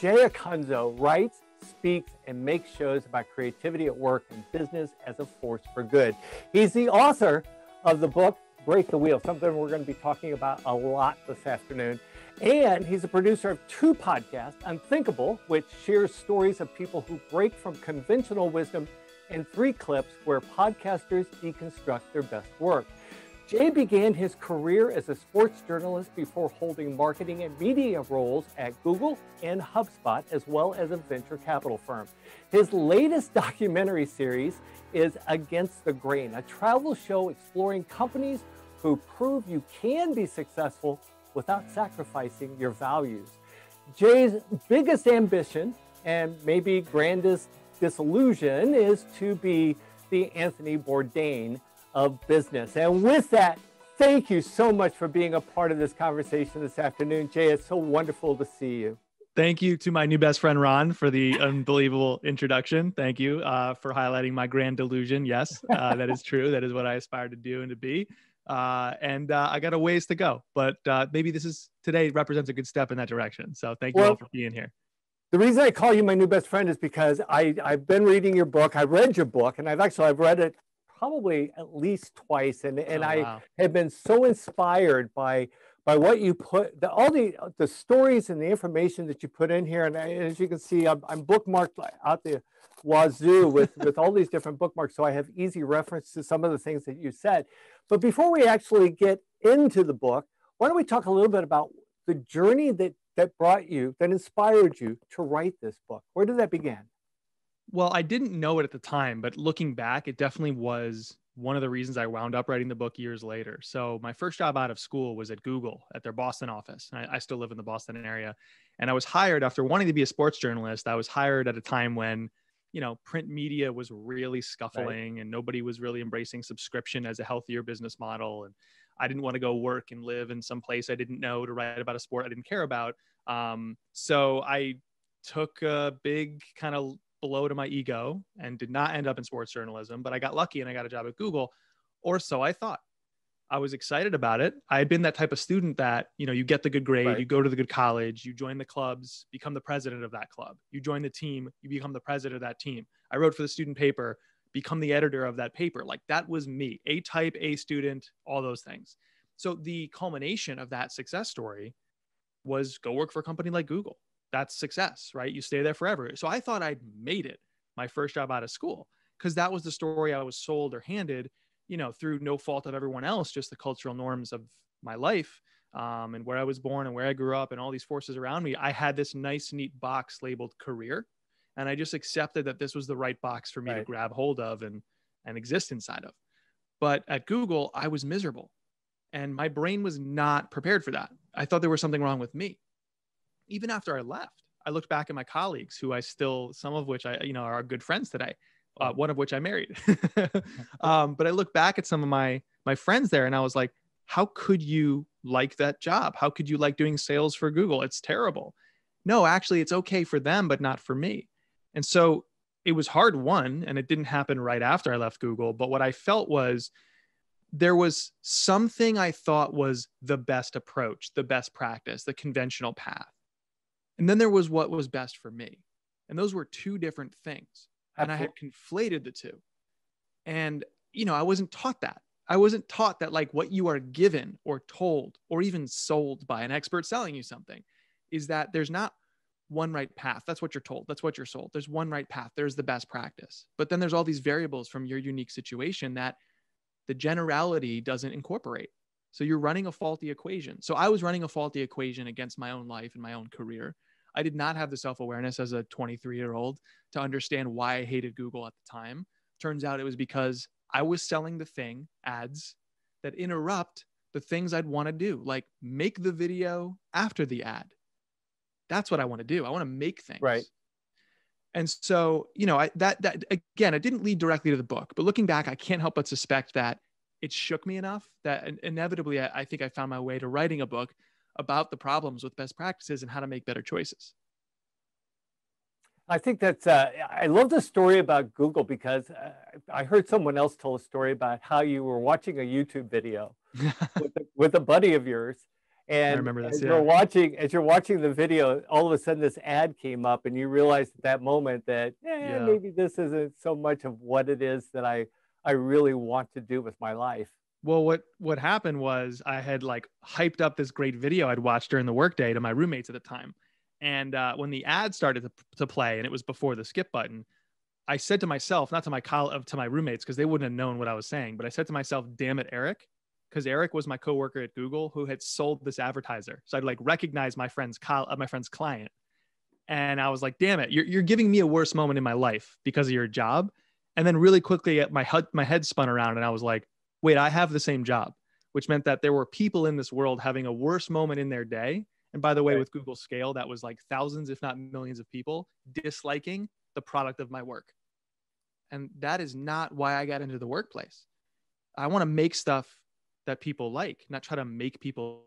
Jay Acunzo writes, speaks, and makes shows about creativity at work and business as a force for good. He's the author of the book, Break the Wheel, something we're going to be talking about a lot this afternoon. And he's a producer of 2 podcasts, Unthinkable, which shares stories of people who break from conventional wisdom, and 3 clips where podcasters deconstruct their best work. Jay began his career as a sports journalist before holding marketing and media roles at Google and HubSpot, as well as a venture capital firm. His latest documentary series is Against the Grain, a travel show exploring companies who prove you can be successful without sacrificing your values. Jay's biggest ambition and maybe grandest disillusion is to be the Anthony Bourdain of business. And with that, thank you so much for being a part of this conversation this afternoon. Jay, it's so wonderful to see you. Thank you to my new best friend, Ron, for the unbelievable introduction. Thank you for highlighting my grand delusion. Yes, that is true. That is what I aspire to do and to be. I got a ways to go, but maybe today represents a good step in that direction. So thank you all for being here. The reason I call you my new best friend is because I've been reading your book. I read your book, and I've read it probably at least twice. And I have been so inspired by what you put, all the stories and the information that you put in here. And as you can see, I'm bookmarked out the wazoo with all these different bookmarks. So I have easy reference to some of the things that you said. But before we actually get into the book, why don't we talk a little bit about the journey that inspired you to write this book? Where did that begin? Well, I didn't know it at the time, but looking back, it definitely was one of the reasons I wound up writing the book years later. So my first job out of school was at Google at their Boston office. I still live in the Boston area. And I was hired after wanting to be a sports journalist. I was hired at a time when, print media was really scuffling, right, and nobody was really embracing subscription as a healthier business model. And I didn't want to go work and live in some place I didn't know to write about a sport I didn't care about. So I took a big kind of blow to my ego and did not end up in sports journalism, but I got lucky and I got a job at Google, or so I thought. I was excited about it. I had been that type of student that, you get the good grade, right, you go to the good college, you join the clubs, become the president of that club. You join the team, you become the president of that team. I wrote for the student paper, become the editor of that paper. Like that was me, A type, A student, all those things. So the culmination of that success story was go work for a company like Google. That's success, right? You stay there forever. So I thought I'd made it my first job out of school because that was the story I was sold or handed, through no fault of everyone else, just the cultural norms of my life and where I was born and where I grew up and all these forces around me. I had this nice, neat box labeled career. And I just accepted that this was the right box for me to grab hold of and exist inside of. But at Google, I was miserable and my brain was not prepared for that. I thought there was something wrong with me. Even after I left, I looked back at my colleagues who some of which are good friends today, one of which I married. But I look back at some of my friends there and I was like, how could you like that job? How could you like doing sales for Google? It's terrible. No, actually it's okay for them, but not for me. And so it was hard won, and it didn't happen right after I left Google. But what I felt was there was something I thought was the best approach, the best practice, the conventional path. And then there was what was best for me. And those were 2 different things. And I had conflated the 2. And, I wasn't taught that. I wasn't taught that like what you are given or told or even sold by an expert selling you something is that there's not one right path. That's what you're told. That's what you're sold. There's one right path. There's the best practice. But then there's all these variables from your unique situation that the generality doesn't incorporate. So you're running a faulty equation. So I was running a faulty equation against my own life and my own career. I did not have the self-awareness as a 23-year-old to understand why I hated Google at the time. Turns out it was because I was selling the thing, ads, that interrupt the things I'd want to do, like make the video after the ad. That's what I want to do. I want to make things. Right. And so, that again, it didn't lead directly to the book, but looking back, I can't help but suspect that it shook me enough that inevitably, I think I found my way to writing a book about the problems with best practices and how to make better choices. I think that's, I love the story about Google because I heard someone else tell a story about how you were watching a YouTube video with a buddy of yours I And remember this. as Yeah. you're watching the video, all of a sudden this ad came up, and you realized at that moment that Yeah. maybe this isn't so much of what it is that I really want to do with my life. Well, what happened was I had like hyped up this great video I'd watched during the workday to my roommates at the time. And when the ad started to play, and it was before the skip button, I said to myself, not to to my roommates, because they wouldn't have known what I was saying, but I said to myself, damn it, Eric, because Eric was my coworker at Google who had sold this advertiser. So I'd like recognize my friend's client. And I was like, damn it, you're giving me a worse moment in my life because of your job. And then really quickly my head spun around, and I was like, wait, I have the same job, which meant that there were people in this world having a worse moment in their day. And by the way, with Google scale, that was like thousands, if not millions of people disliking the product of my work. And that is not why I got into the workplace. I want to make stuff that people like, not try to make people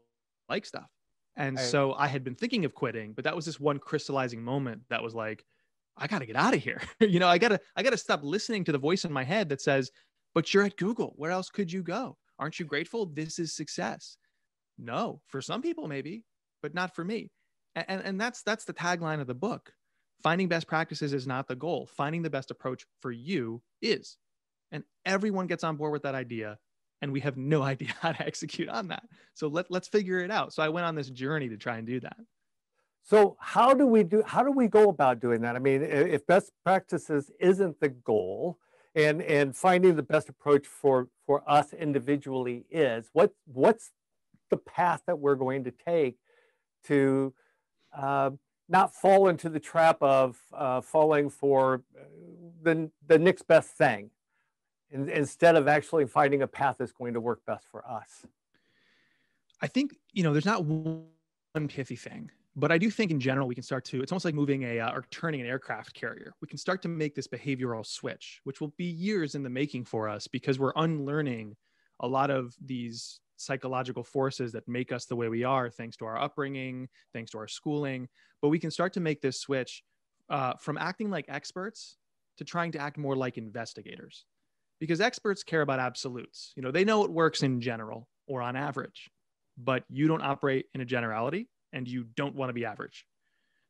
like stuff. And so I had been thinking of quitting, but that was this one crystallizing moment that was like, I got to get out of here. I got to stop listening to the voice in my head that says, but you're at Google. Where else could you go? Aren't you grateful? This is success. No, for some people, maybe, but not for me. And that's the tagline of the book. Finding best practices is not the goal. Finding the best approach for you is. And everyone gets on board with that idea. And we have no idea how to execute on that. So let's figure it out. So I went on this journey to try and do that. So how do we go about doing that? I mean, if best practices isn't the goal, and finding the best approach for us individually is, what's the path that we're going to take to not fall into the trap of falling for the next best thing, instead of actually finding a path that's going to work best for us? I think, there's not one pithy thing, but I do think in general, we can start to, it's almost like moving or turning an aircraft carrier. We can start to make this behavioral switch, which will be years in the making for us, because we're unlearning a lot of these psychological forces that make us the way we are, thanks to our upbringing, thanks to our schooling. But we can start to make this switch from acting like experts to trying to act more like investigators, because experts care about absolutes. They know what works in general or on average, but you don't operate in a generality, and you don't want to be average.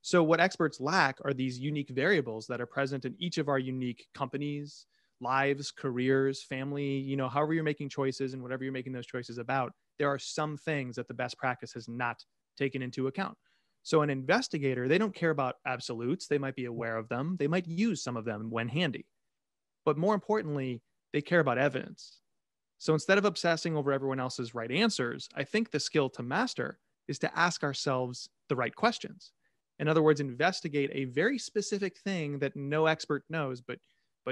So what experts lack are these unique variables that are present in each of our unique companies, lives, careers, family, however you're making choices and whatever you're making those choices about, there are some things that the best practice has not taken into account. So an investigator, they don't care about absolutes. They might be aware of them. They might use some of them when handy. But more importantly, they care about evidence. So instead of obsessing over everyone else's right answers, I think the skill to master is to ask ourselves the right questions. In other words, investigate a very specific thing that no expert knows, but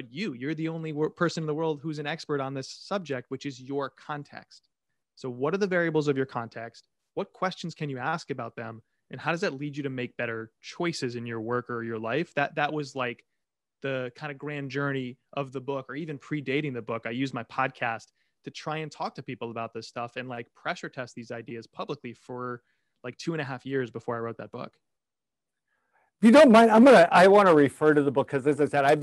you're the only person in the world who's an expert on this subject, which is your context. So what are the variables of your context? What questions can you ask about them? And how does that lead you to make better choices in your work or your life? That was like the kind of grand journey of the book, or even predating the book. I used my podcast to try and talk to people about this stuff and like pressure test these ideas publicly for like 2.5 years before I wrote that book. If you don't mind, I want to refer to the book, because as I said, I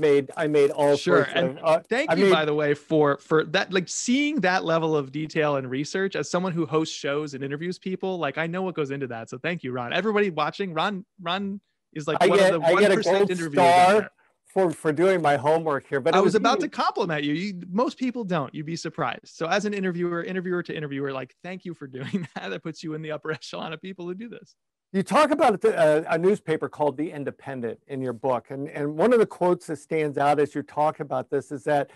made all sorts and of. Thank you, by the way, for that, like seeing that level of detail and research. As someone who hosts shows and interviews people, like I know what goes into that. So thank you, Ron. Everybody watching, Ron is like one of the 1% interviewers out there. For doing my homework here, but I was about to compliment you. Most people don't. You'd be surprised. So as an interviewer to interviewer, like, thank you for doing that. That puts you in the upper echelon of people who do this. You talk about a newspaper called The Independent in your book, and one of the quotes that stands out as you talk about this is that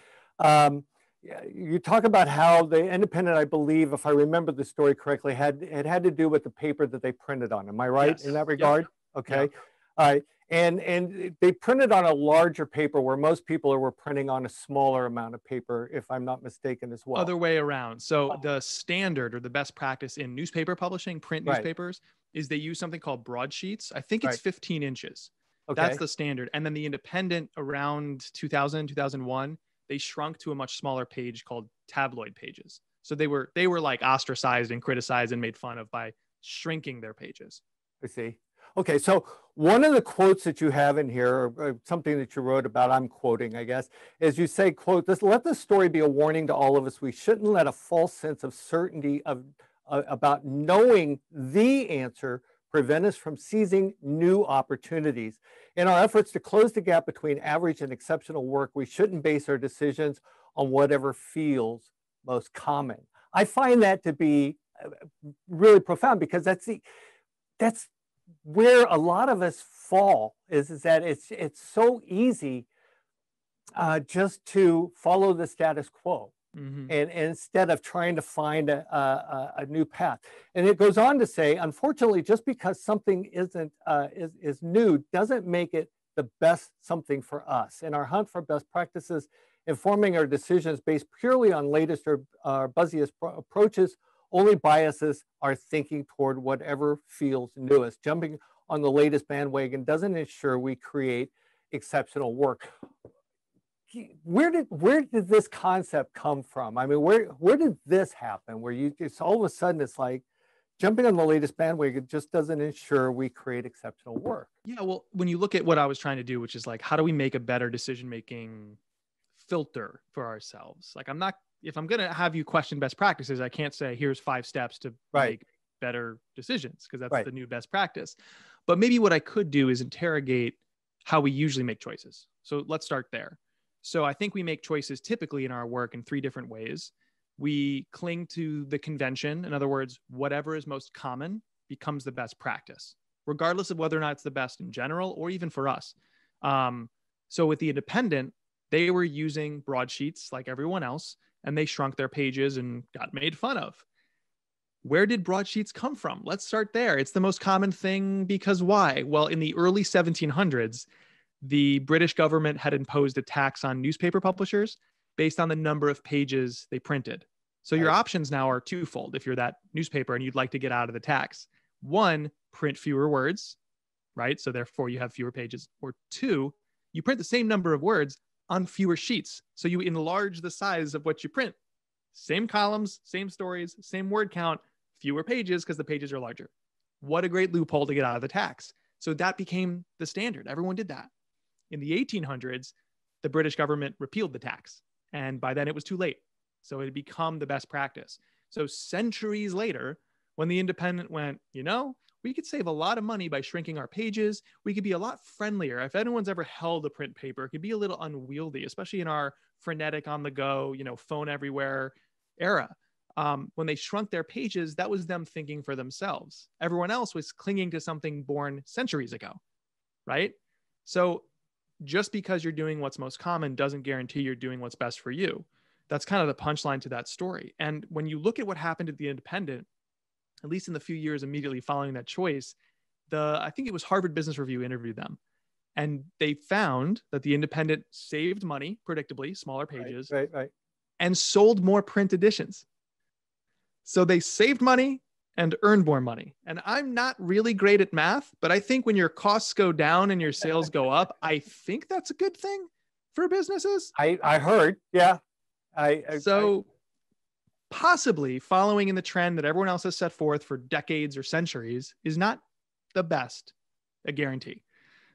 you talk about how the Independent, I believe, if I remember the story correctly, had to do with the paper that they printed on. Am I right? Yes. In that regard? Yep. Okay. Yep. All right. And they printed on a larger paper, where most people were printing on a smaller amount of paper, if I'm not mistaken, as well. Other way around. So the standard or the best practice in newspaper publishing, print newspapers, is they use something called broadsheets. I think it's 15 inches. Okay. That's the standard. And then the Independent around 2000, 2001, they shrunk to a much smaller page called tabloid pages. So they were like ostracized and criticized and made fun of by shrinking their pages. I see. Okay, so one of the quotes that you have in here, or something that you wrote about, I'm quoting, I guess, is you say, quote, "Let this story be a warning to all of us. We shouldn't let a false sense of certainty of about knowing the answer prevent us from seizing new opportunities. In our efforts to close the gap between average and exceptional work, we shouldn't base our decisions on whatever feels most common. I find that to be really profound, because that's where a lot of us fall, is that it's so easy just to follow the status quo. And instead of trying to find a new path. And it goes on to say, unfortunately, just because something is new doesn't make it the best something for us. In our hunt for best practices, informing our decisions based purely on latest or buzziest approaches only biases our thinking toward whatever feels newest. Jumping on the latest bandwagon doesn't ensure we create exceptional work. Where did this concept come from? I mean, where did this happen? Where you just all of a sudden it's like jumping on the latest bandwagon just doesn't ensure we create exceptional work. Yeah, well, when you look at what I was trying to do, which is like, how do we make a better decision-making filter for ourselves? Like, if I'm going to have you question best practices, I can't say, here's 5 steps to make better decisions, because that's the new best practice. But maybe what I could do is interrogate how we usually make choices. So let's start there. So I think we make choices typically in our work in 3 different ways. We cling to the convention. In other words, whatever is most common becomes the best practice, regardless of whether or not it's the best in general or even for us. So with the independent, they were using broadsheets like everyone else, and they shrunk their pages and got made fun of. Where did broadsheets come from? Let's start there. It's the most common thing, because why? Well, in the early 1700s, the British government had imposed a tax on newspaper publishers based on the number of pages they printed. So your options now are twofold if you're that newspaper and you'd like to get out of the tax. 1, print fewer words, right? So therefore you have fewer pages. Or 2, you print the same number of words on fewer sheets. So you enlarge the size of what you print. Same columns, same stories, same word count, fewer pages because the pages are larger. What a great loophole to get out of the tax. So that became the standard. Everyone did that. In the 1800s, the British government repealed the tax. And by then it was too late. So it had become the best practice. So centuries later, when the independent went, we could save a lot of money by shrinking our pages. We could be a lot friendlier. If anyone's ever held a print paper, it could be a little unwieldy, especially in our frenetic on the go, phone everywhere era. When they shrunk their pages, that was them thinking for themselves. Everyone else was clinging to something born centuries ago, right? So just because you're doing what's most common doesn't guarantee you're doing what's best for you. That's kind of the punchline to that story. And when you look at what happened at the independent, at least in the few years immediately following that choice, I think it was Harvard Business Review interviewed them. And they found that the independent saved money, predictably, smaller pages, and sold more print editions. So they saved money and earned more money. And I'm not really great at math, but I think when your costs go down and your sales go up, I think that's a good thing for businesses. I heard, yeah. Possibly following in the trend that everyone else has set forth for decades or centuries is not the best, a guarantee.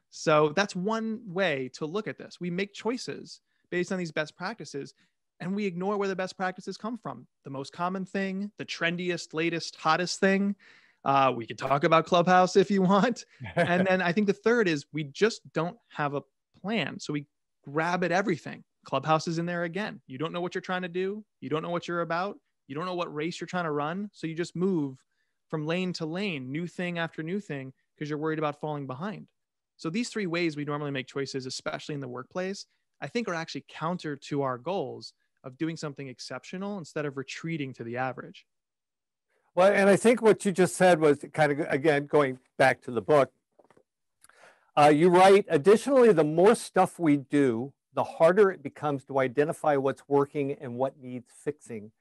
So that's one way to look at this. We make choices based on these best practices, and we ignore where the best practices come from. The most common thing, the trendiest, latest, hottest thing. We could talk about Clubhouse if you want. And then I think the third is we just don't have a plan. So we grab at everything. Clubhouse is in there again. You don't know what you're trying to do. You don't know what you're about. You don't know what race you're trying to run. So you just move from lane to lane, new thing after new thing, because you're worried about falling behind. So these 3 ways we normally make choices, especially in the workplace, I think are actually counter to our goals of doing something exceptional instead of retreating to the average. Well, and I think what you just said was kind of, again, going back to the book, you write, additionally, the more stuff we do, the harder it becomes to identify what's working and what needs fixing.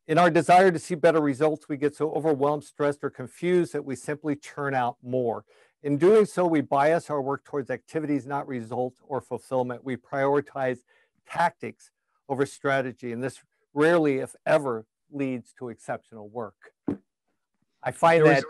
In our desire to see better results, we get so overwhelmed, stressed, or confused that we simply churn out more. In doing so, we bias our work towards activities, not results or fulfillment. We prioritize tactics over strategy, and this rarely, if ever, leads to exceptional work. I find that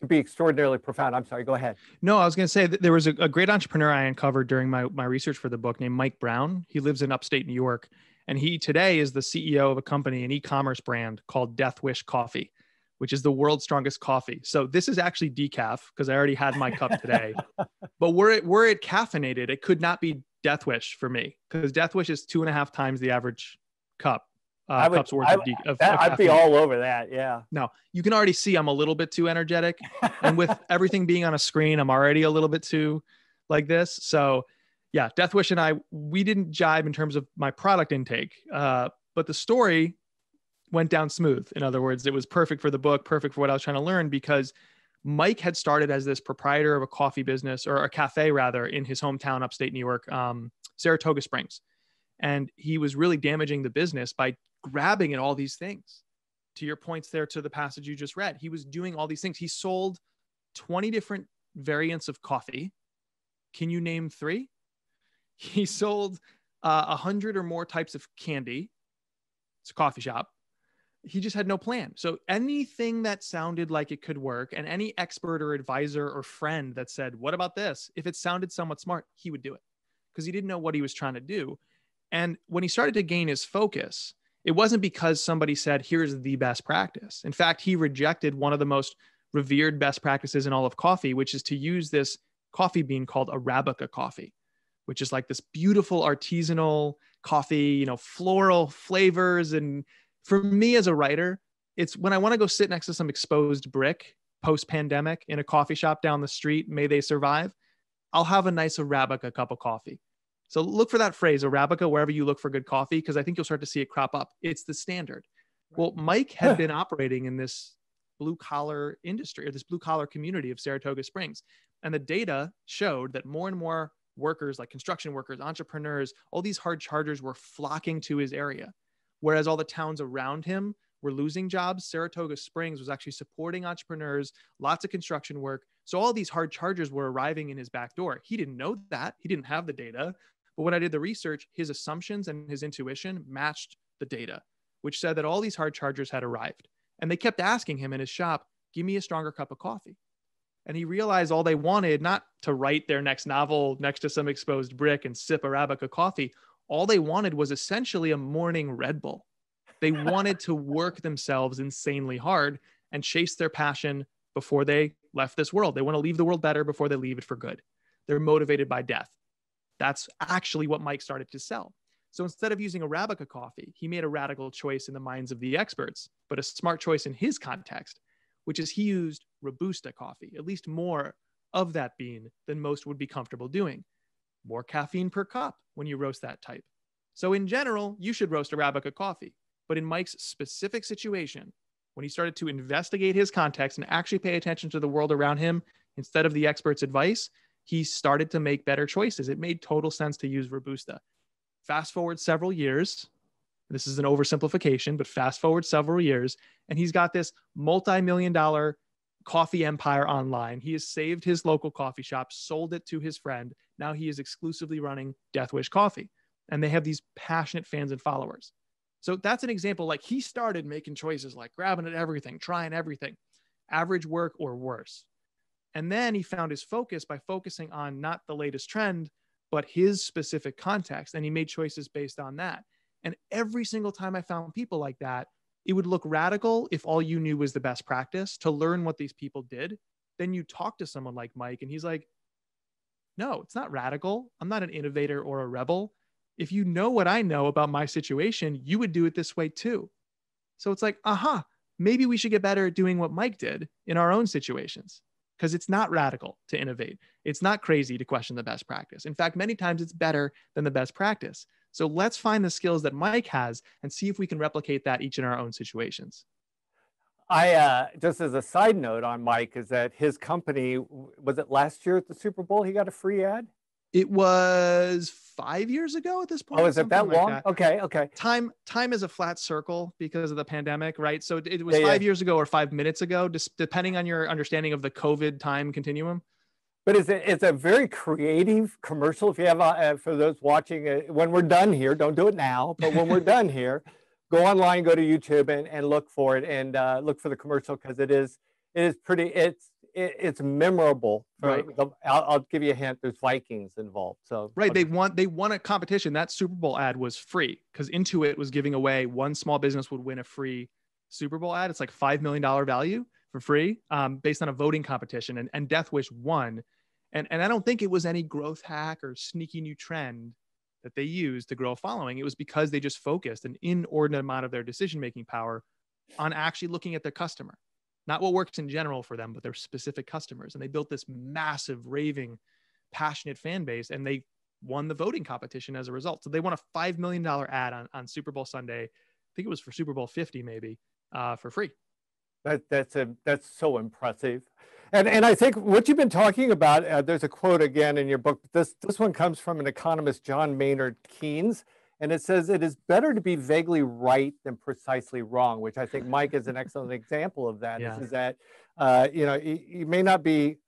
to be extraordinarily profound. I'm sorry, go ahead. No, I was going to say that there was a great entrepreneur I uncovered during my research for the book named Mike Brown. He lives in upstate New York, And he today is the CEO of a company, an e-commerce brand called Death Wish Coffee, which is the world's strongest coffee. So this is actually decaf because I already had my cup today. But were it caffeinated, it could not be Death Wish for me because Death Wish is 2.5 times the average cup's worth of I'd be all over that. Yeah. Now you can already see I'm a little bit too energetic, and with everything being on a screen, I'm already a little bit too like this. So yeah, Death Wish and we didn't jive in terms of my product intake, but the story went down smooth. In other words, it was perfect for the book, perfect for what I was trying to learn, because Mike had started as this proprietor of a coffee business, or a cafe rather, in his hometown, upstate New York, Saratoga Springs. And he was really damaging the business by grabbing at all these things. To your points there, to the passage you just read, he was doing all these things. He sold 20 different variants of coffee. Can you name 3? He sold 100 or more types of candy. It's a coffee shop. He just had no plan. So anything that sounded like it could work, and any expert or advisor or friend that said, what about this? If it sounded somewhat smart, he would do it because he didn't know what he was trying to do. And when he started to gain his focus, it wasn't because somebody said, here's the best practice. In fact, he rejected one of the most revered best practices in all of coffee, which is to use this coffee bean called Arabica coffee, which is like this beautiful artisanal coffee, floral flavors. And for me as a writer, it's when I want to go sit next to some exposed brick post-pandemic in a coffee shop down the street, may they survive, I'll have a nice Arabica cup of coffee. So look for that phrase, Arabica, wherever you look for good coffee, because I think you'll start to see it crop up. It's the standard. Well, Mike had been operating in this blue collar industry, or this blue collar community of Saratoga Springs. And the data showed that more and more workers, like construction workers, entrepreneurs, all these hard chargers were flocking to his area. Whereas all the towns around him were losing jobs, Saratoga Springs was actually supporting entrepreneurs, lots of construction work. So all these hard chargers were arriving in his back door. He didn't know that. He didn't have the data. But when I did the research, his assumptions and his intuition matched the data, which said that all these hard chargers had arrived. And they kept asking him in his shop, give me a stronger cup of coffee. And he realized all they wanted, not to write their next novel next to some exposed brick and sip Arabica coffee. All they wanted was essentially a morning Red Bull. They wanted to work themselves insanely hard and chase their passion before they left this world. They want to leave the world better before they leave it for good. They're motivated by death. That's actually what Mike started to sell. So instead of using Arabica coffee, he made a radical choice in the minds of the experts, but a smart choice in his context, which is he used Robusta coffee, at least more of that bean than most would be comfortable doing. More caffeine per cup when you roast that type. So in general, you should roast Arabica coffee. But in Mike's specific situation, when he started to investigate his context and actually pay attention to the world around him instead of the expert's advice, he started to make better choices. It made total sense to use Robusta. Fast forward several years, this is an oversimplification, but fast forward several years, and he's got this multi-million-dollar coffee empire online. He has saved his local coffee shop, sold it to his friend. Now he is exclusively running Death Wish Coffee, and they have these passionate fans and followers. So that's an example. Like, he started making choices like grabbing at everything, trying everything, average work or worse. And then he found his focus by focusing on not the latest trend, but his specific context. And he made choices based on that. And every single time I found people like that, it would look radical if all you knew was the best practice to learn what these people did. Then you talk to someone like Mike and he's like, no, it's not radical. I'm not an innovator or a rebel. If you know what I know about my situation, you would do it this way too. So it's like, maybe we should get better at doing what Mike did in our own situations. Because it's not radical to innovate. It's not crazy to question the best practice. In fact, many times it's better than the best practice. So let's find the skills that Mike has and see if we can replicate that each in our own situations. I just as a side note on Mike is that his company, was it last year at the Super Bowl, he got a free ad? It was 5 years ago at this point. Oh, is it that long? Like that. Okay. Time is a flat circle because of the pandemic, right? So it was 5 years ago or 5 minutes ago, just depending on your understanding of the COVID time continuum. But it's a very creative commercial. If you have, for those watching, when we're done here, don't do it now, but when we're done here, go online, go to YouTube and look for it and look for the commercial because it is pretty, it's memorable. Right. I'll give you a hint. There's Vikings involved. So right. They won a competition. That Super Bowl ad was free because Intuit was giving away, one small business would win a free Super Bowl ad. It's like $5 million value for free, based on a voting competition, and Death Wish won. And I don't think it was any growth hack or sneaky new trend that they used to grow a following. It was because they just focused an inordinate amount of their decision-making power on actually looking at their customer, not what works in general for them, but their specific customers. And they built this massive, raving, passionate fan base, and they won the voting competition as a result. So they won a $5 million ad on Super Bowl Sunday. I think it was for Super Bowl 50, maybe, for free. That's so impressive. And I think what you've been talking about, there's a quote again in your book. This one comes from an economist, John Maynard Keynes, and it says, "It is better to be vaguely right than precisely wrong," which I think Mike is an excellent example of that. Yeah. Is that you may not be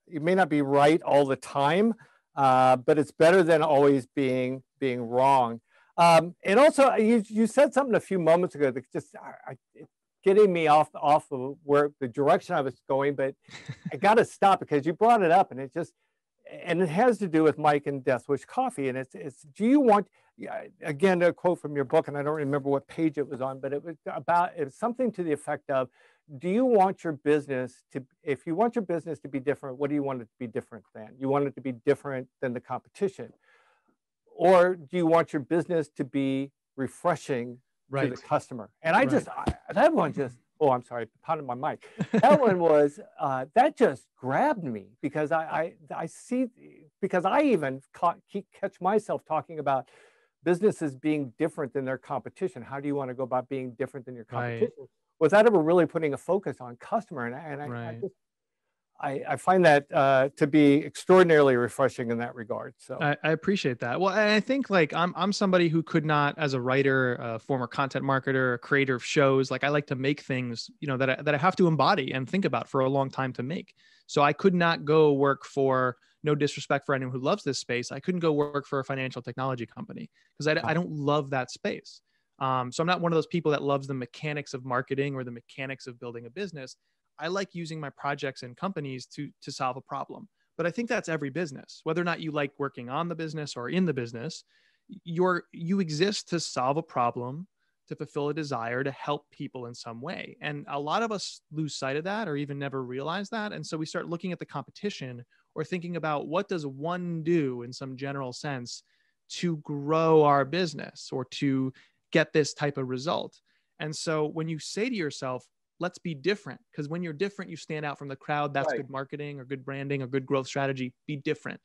right all the time, but it's better than always being wrong. And also, you said something a few moments ago that just getting me off of where the direction I was going, but I got to stop because you brought it up, and it has to do with Mike and Death Wish Coffee. And it's do you want, again, a quote from your book, and I don't remember what page it was on, but it was something to the effect of, do you want your business to, if you want your business to be different, what do you want it to be different than? You want it to be different than the competition, or do you want your business to be refreshing to the customer? And that one just, oh, I'm sorry, pounded my mic. That one was, that just grabbed me because I see, because I even catch myself talking about businesses being different than their competition. How do you want to go about being different than your competition without ever really putting a focus on customer? And I find that to be extraordinarily refreshing in that regard. So I appreciate that. Well, I think like I'm somebody who could not, as a writer, a former content marketer, a creator of shows, like I like to make things, that I have to embody and think about for a long time to make. So I could not go work for, no disrespect for anyone who loves this space, I couldn't go work for a financial technology company because I don't love that space. So I'm not one of those people that loves the mechanics of marketing or the mechanics of building a business. I like using my projects and companies to solve a problem. But I think that's every business. Whether or not you like working on the business or in the business, you exist to solve a problem, to fulfill a desire, to help people in some way. And a lot of us lose sight of that or even never realize that. And so we start looking at the competition or thinking about what does one do in some general sense to grow our business or to get this type of result. And so when you say to yourself, let's be different, because when you're different, you stand out from the crowd. That's good marketing or good branding or good growth strategy. Be different.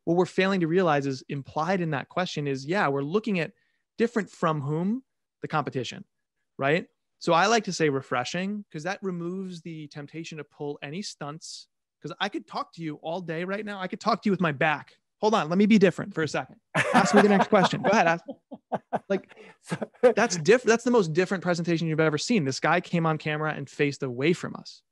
What we're failing to realize is implied in that question is, we're looking at different from whom? The competition, right? So I like to say refreshing because that removes the temptation to pull any stunts. Because I could talk to you all day right now. I could talk to you with my back. Hold on, let me be different for a second. Ask me the next question. Go ahead. Ask. Like, that's different. That's the most different presentation you've ever seen. This guy came on camera and faced away from us.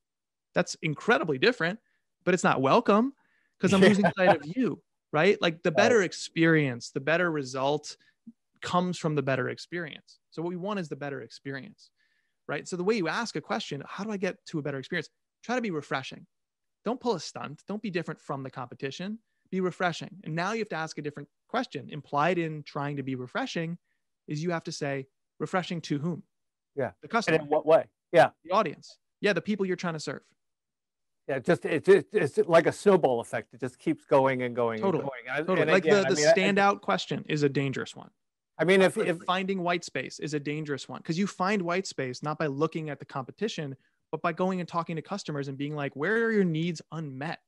That's incredibly different, but it's not welcome because I'm losing sight of you, right? Like the better experience, the better result comes from the better experience. So what we want is the better experience, right? So the way you ask a question, how do I get to a better experience? Try to be refreshing. Don't pull a stunt. Don't be different from the competition. Be refreshing. And now you have to ask a different question. Implied in trying to be refreshing is you have to say, refreshing to whom? Yeah. The customer. And in what way? Yeah. The audience. Yeah. The people you're trying to serve. Yeah. It's like a snowball effect. It just keeps going and going and going. Totally. And like again, the standout question is a dangerous one. I mean, if finding white space is a dangerous one because you find white space not by looking at the competition, but by going and talking to customers and being like, where are your needs unmet?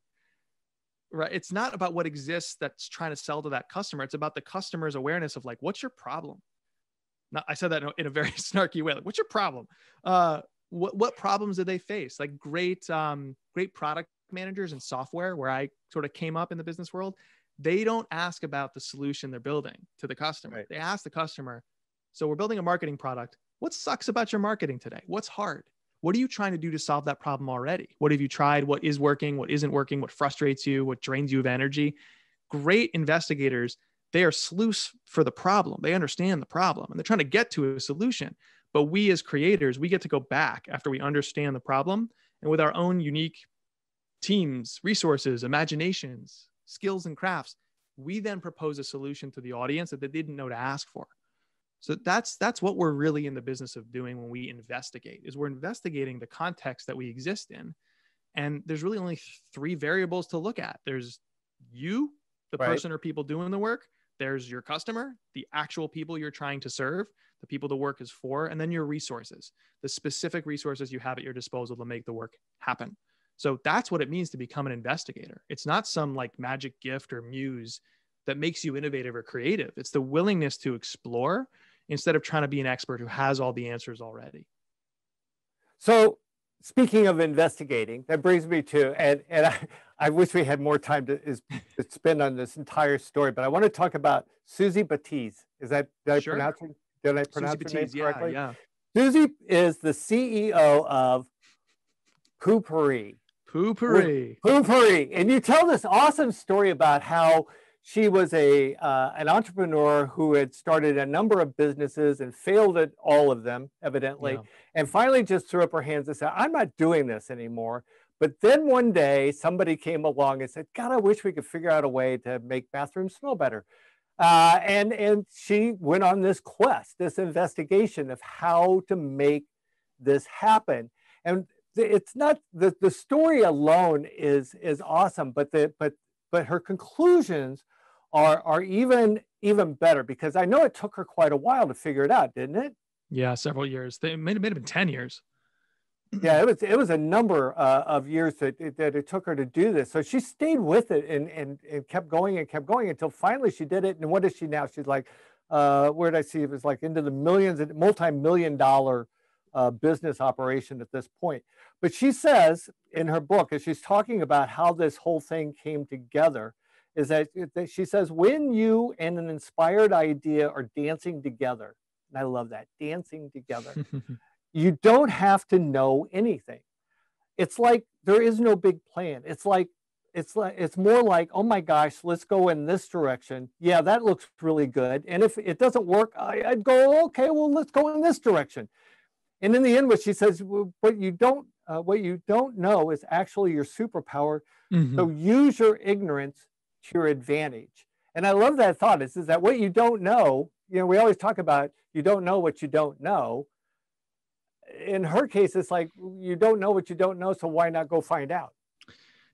Right. It's not about what exists that's trying to sell to that customer. It's about the customer's awareness of like, what's your problem? Now, I said that in a very snarky way. Like, what's your problem? What problems do they face? Like great product managers and software where I sort of came up in the business world, they don't ask about the solution they're building to the customer. Right. They ask the customer, so we're building a marketing product. What sucks about your marketing today? What's hard? What are you trying to do to solve that problem already? What have you tried? What is working? What isn't working? What frustrates you? What drains you of energy? Great investigators, they are sleuths for the problem. They understand the problem and they're trying to get to a solution. But we as creators, we get to go back after we understand the problem and with our own unique teams, resources, imaginations, skills, and crafts. We then propose a solution to the audience that they didn't know to ask for. So that's what we're really in the business of doing when we investigate, is we're investigating the context that we exist in. And there's really only three variables to look at. There's you, the person or people doing the work. There's your customer, the actual people you're trying to serve, the people the work is for, and then your resources, the specific resources you have at your disposal to make the work happen. So that's what it means to become an investigator. It's not some like magic gift or muse that makes you innovative or creative. It's the willingness to explore instead of trying to be an expert who has all the answers already. So speaking of investigating, that brings me to, and I wish we had more time to spend on this entire story, but I want to talk about Susie Batiz. Is that, did I pronounce her name correctly? Yeah. Susie is the CEO of Poopery. And you tell this awesome story about how she was an entrepreneur who had started a number of businesses and failed at all of them, evidently, and finally just threw up her hands and said, I'm not doing this anymore. But then one day somebody came along and said, God, I wish we could figure out a way to make bathrooms smell better. And she went on this quest, this investigation of how to make this happen. And it's not, the story alone is awesome, but her conclusions are even better, because I know it took her quite a while to figure it out, didn't it? Yeah, several years. It may have been 10 years. Yeah, it was a number of years that it took her to do this. So she stayed with it and kept going until finally she did it. And what is she now? She's like, where did I see? It was like into the millions, multi-million-dollar business operation at this point. But she says in her book, as she's talking about how this whole thing came together, is that she says, when you and an inspired idea are dancing together, and I love that, dancing together, you don't have to know anything. It's like there is no big plan. It's more like, oh my gosh, let's go in this direction. Yeah, that looks really good. And if it doesn't work, I'd go, okay, well, let's go in this direction. And in the end, what she says, what you don't know is actually your superpower. So use your ignorance to your advantage. And I love that thought. Is that what you don't know? You know, we always talk about you don't know what you don't know. In her case, it's like, you don't know what you don't know, so why not go find out?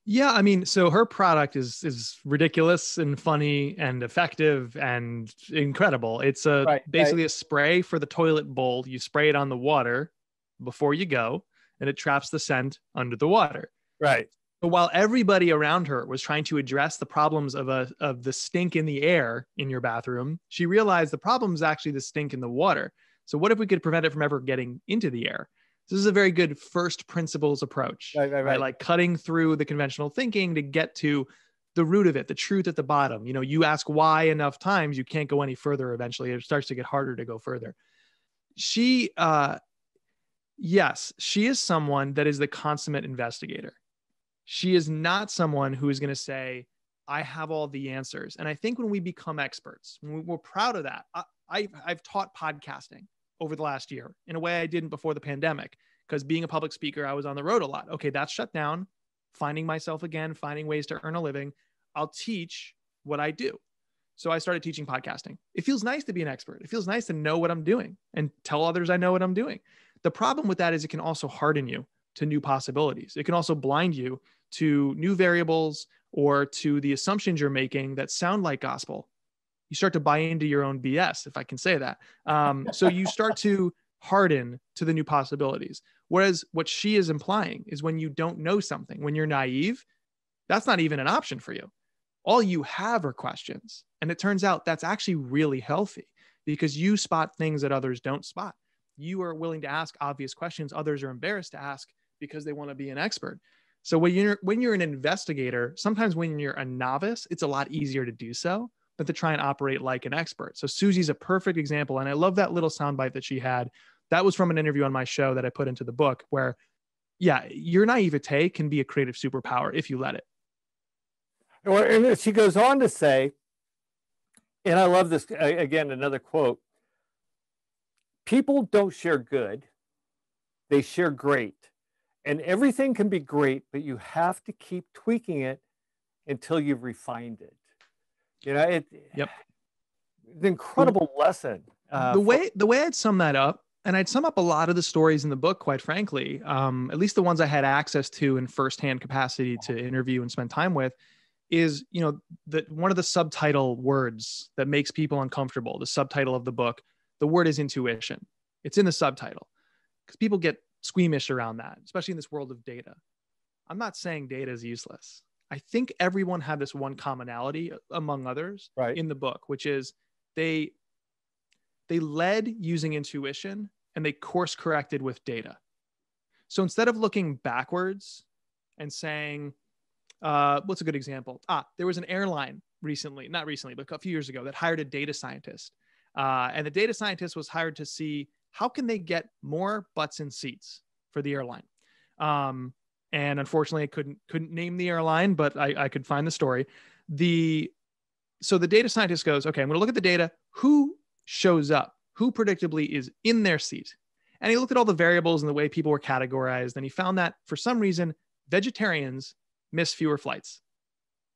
Yeah, I mean, so her product is ridiculous and funny and effective and incredible. It's basically a spray for the toilet bowl. You spray it on the water before you go, and it traps the scent under the water. Right. But while everybody around her was trying to address the problems of the stink in the air in your bathroom, she realized the problem is actually the stink in the water. So what if we could prevent it from ever getting into the air? This is a very good first principles approach, right? Like cutting through the conventional thinking to get to the root of it, the truth at the bottom. You know, you ask why enough times, you can't go any further. Eventually, it starts to get harder to go further. She is someone that is the consummate investigator. She is not someone who is going to say, I have all the answers. And I think when we become experts, when we're proud of that, I've taught podcasting over the last year in a way I didn't before the pandemic, because being a public speaker, I was on the road a lot. Okay, that's shut down. Finding myself again, finding ways to earn a living. I'll teach what I do. So I started teaching podcasting. It feels nice to be an expert. It feels nice to know what I'm doing and tell others I know what I'm doing. The problem with that is it can also harden you to new possibilities. It can also blind you to new variables or to the assumptions you're making that sound like gospel. You start to buy into your own BS, if I can say that. So you start to harden to the new possibilities. Whereas what she is implying is when you don't know something, when you're naive, that's not even an option for you. All you have are questions. And it turns out that's actually really healthy, because you spot things that others don't spot. You are willing to ask obvious questions others are embarrassed to ask because they want to be an expert. So when you're an investigator, sometimes when you're a novice, it's a lot easier to do so, but to try and operate like an expert. So Susie's a perfect example. And I love that little soundbite that she had. That was from an interview on my show that I put into the book, where, yeah, your naivete can be a creative superpower if you let it. And she goes on to say, and I love this, again, another quote, people don't share good, they share great. And everything can be great, but you have to keep tweaking it until you've refined it. You know, Yep. The incredible lesson. The way I'd sum that up, and I'd sum up a lot of the stories in the book, quite frankly, at least the ones I had access to in firsthand capacity to interview and spend time with, is, you know, that one of the subtitle words that makes people uncomfortable, the subtitle of the book, the word is intuition. It's in the subtitle because people get squeamish around that, especially in this world of data. I'm not saying data is useless. I think everyone had this one commonality, among others, in the book, which is they led using intuition and they course corrected with data. So instead of looking backwards and saying, what's a good example? There was an airline not recently, but a few years ago that hired a data scientist. And the data scientist was hired to see how can they get more butts in seats for the airline. And unfortunately, I couldn't name the airline, but I could find the story. So the data scientist goes, okay, I'm going to look at the data. Who shows up? Who predictably is in their seat? And he looked at all the variables and the way people were categorized. And he found that for some reason, vegetarians miss fewer flights.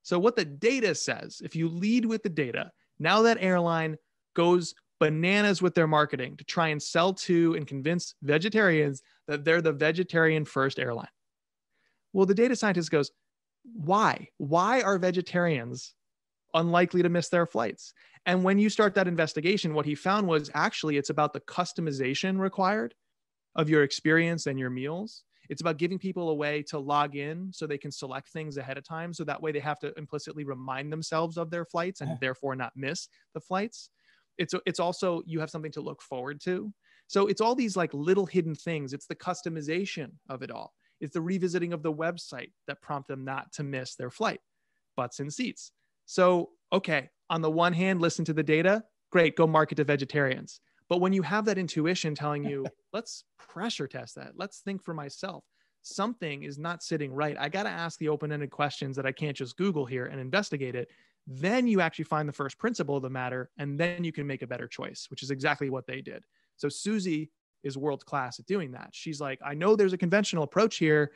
So what the data says, if you lead with the data, now that airline goes bananas with their marketing to try and sell to and convince vegetarians that they're the vegetarian first airline. Well, the data scientist goes, why? Why are vegetarians unlikely to miss their flights? And when you start that investigation, what he found was actually it's about the customization required of your experience and your meals. It's about giving people a way to log in so they can select things ahead of time. So that way they have to implicitly remind themselves of their flights and therefore not miss the flights. It's also, you have something to look forward to. So it's all these like little hidden things. It's the customization of it all. It's the revisiting of the website that prompt them not to miss their flight, butts in seats. So, okay, on the one hand, listen to the data. Great, go market to vegetarians. But when you have that intuition telling you, let's pressure test that. Let's think for myself. Something is not sitting right. I got to ask the open-ended questions that I can't just Google here and investigate it. Then you actually find the first principle of the matter, and then you can make a better choice, which is exactly what they did. So Susie is world-class at doing that. She's like, I know there's a conventional approach here,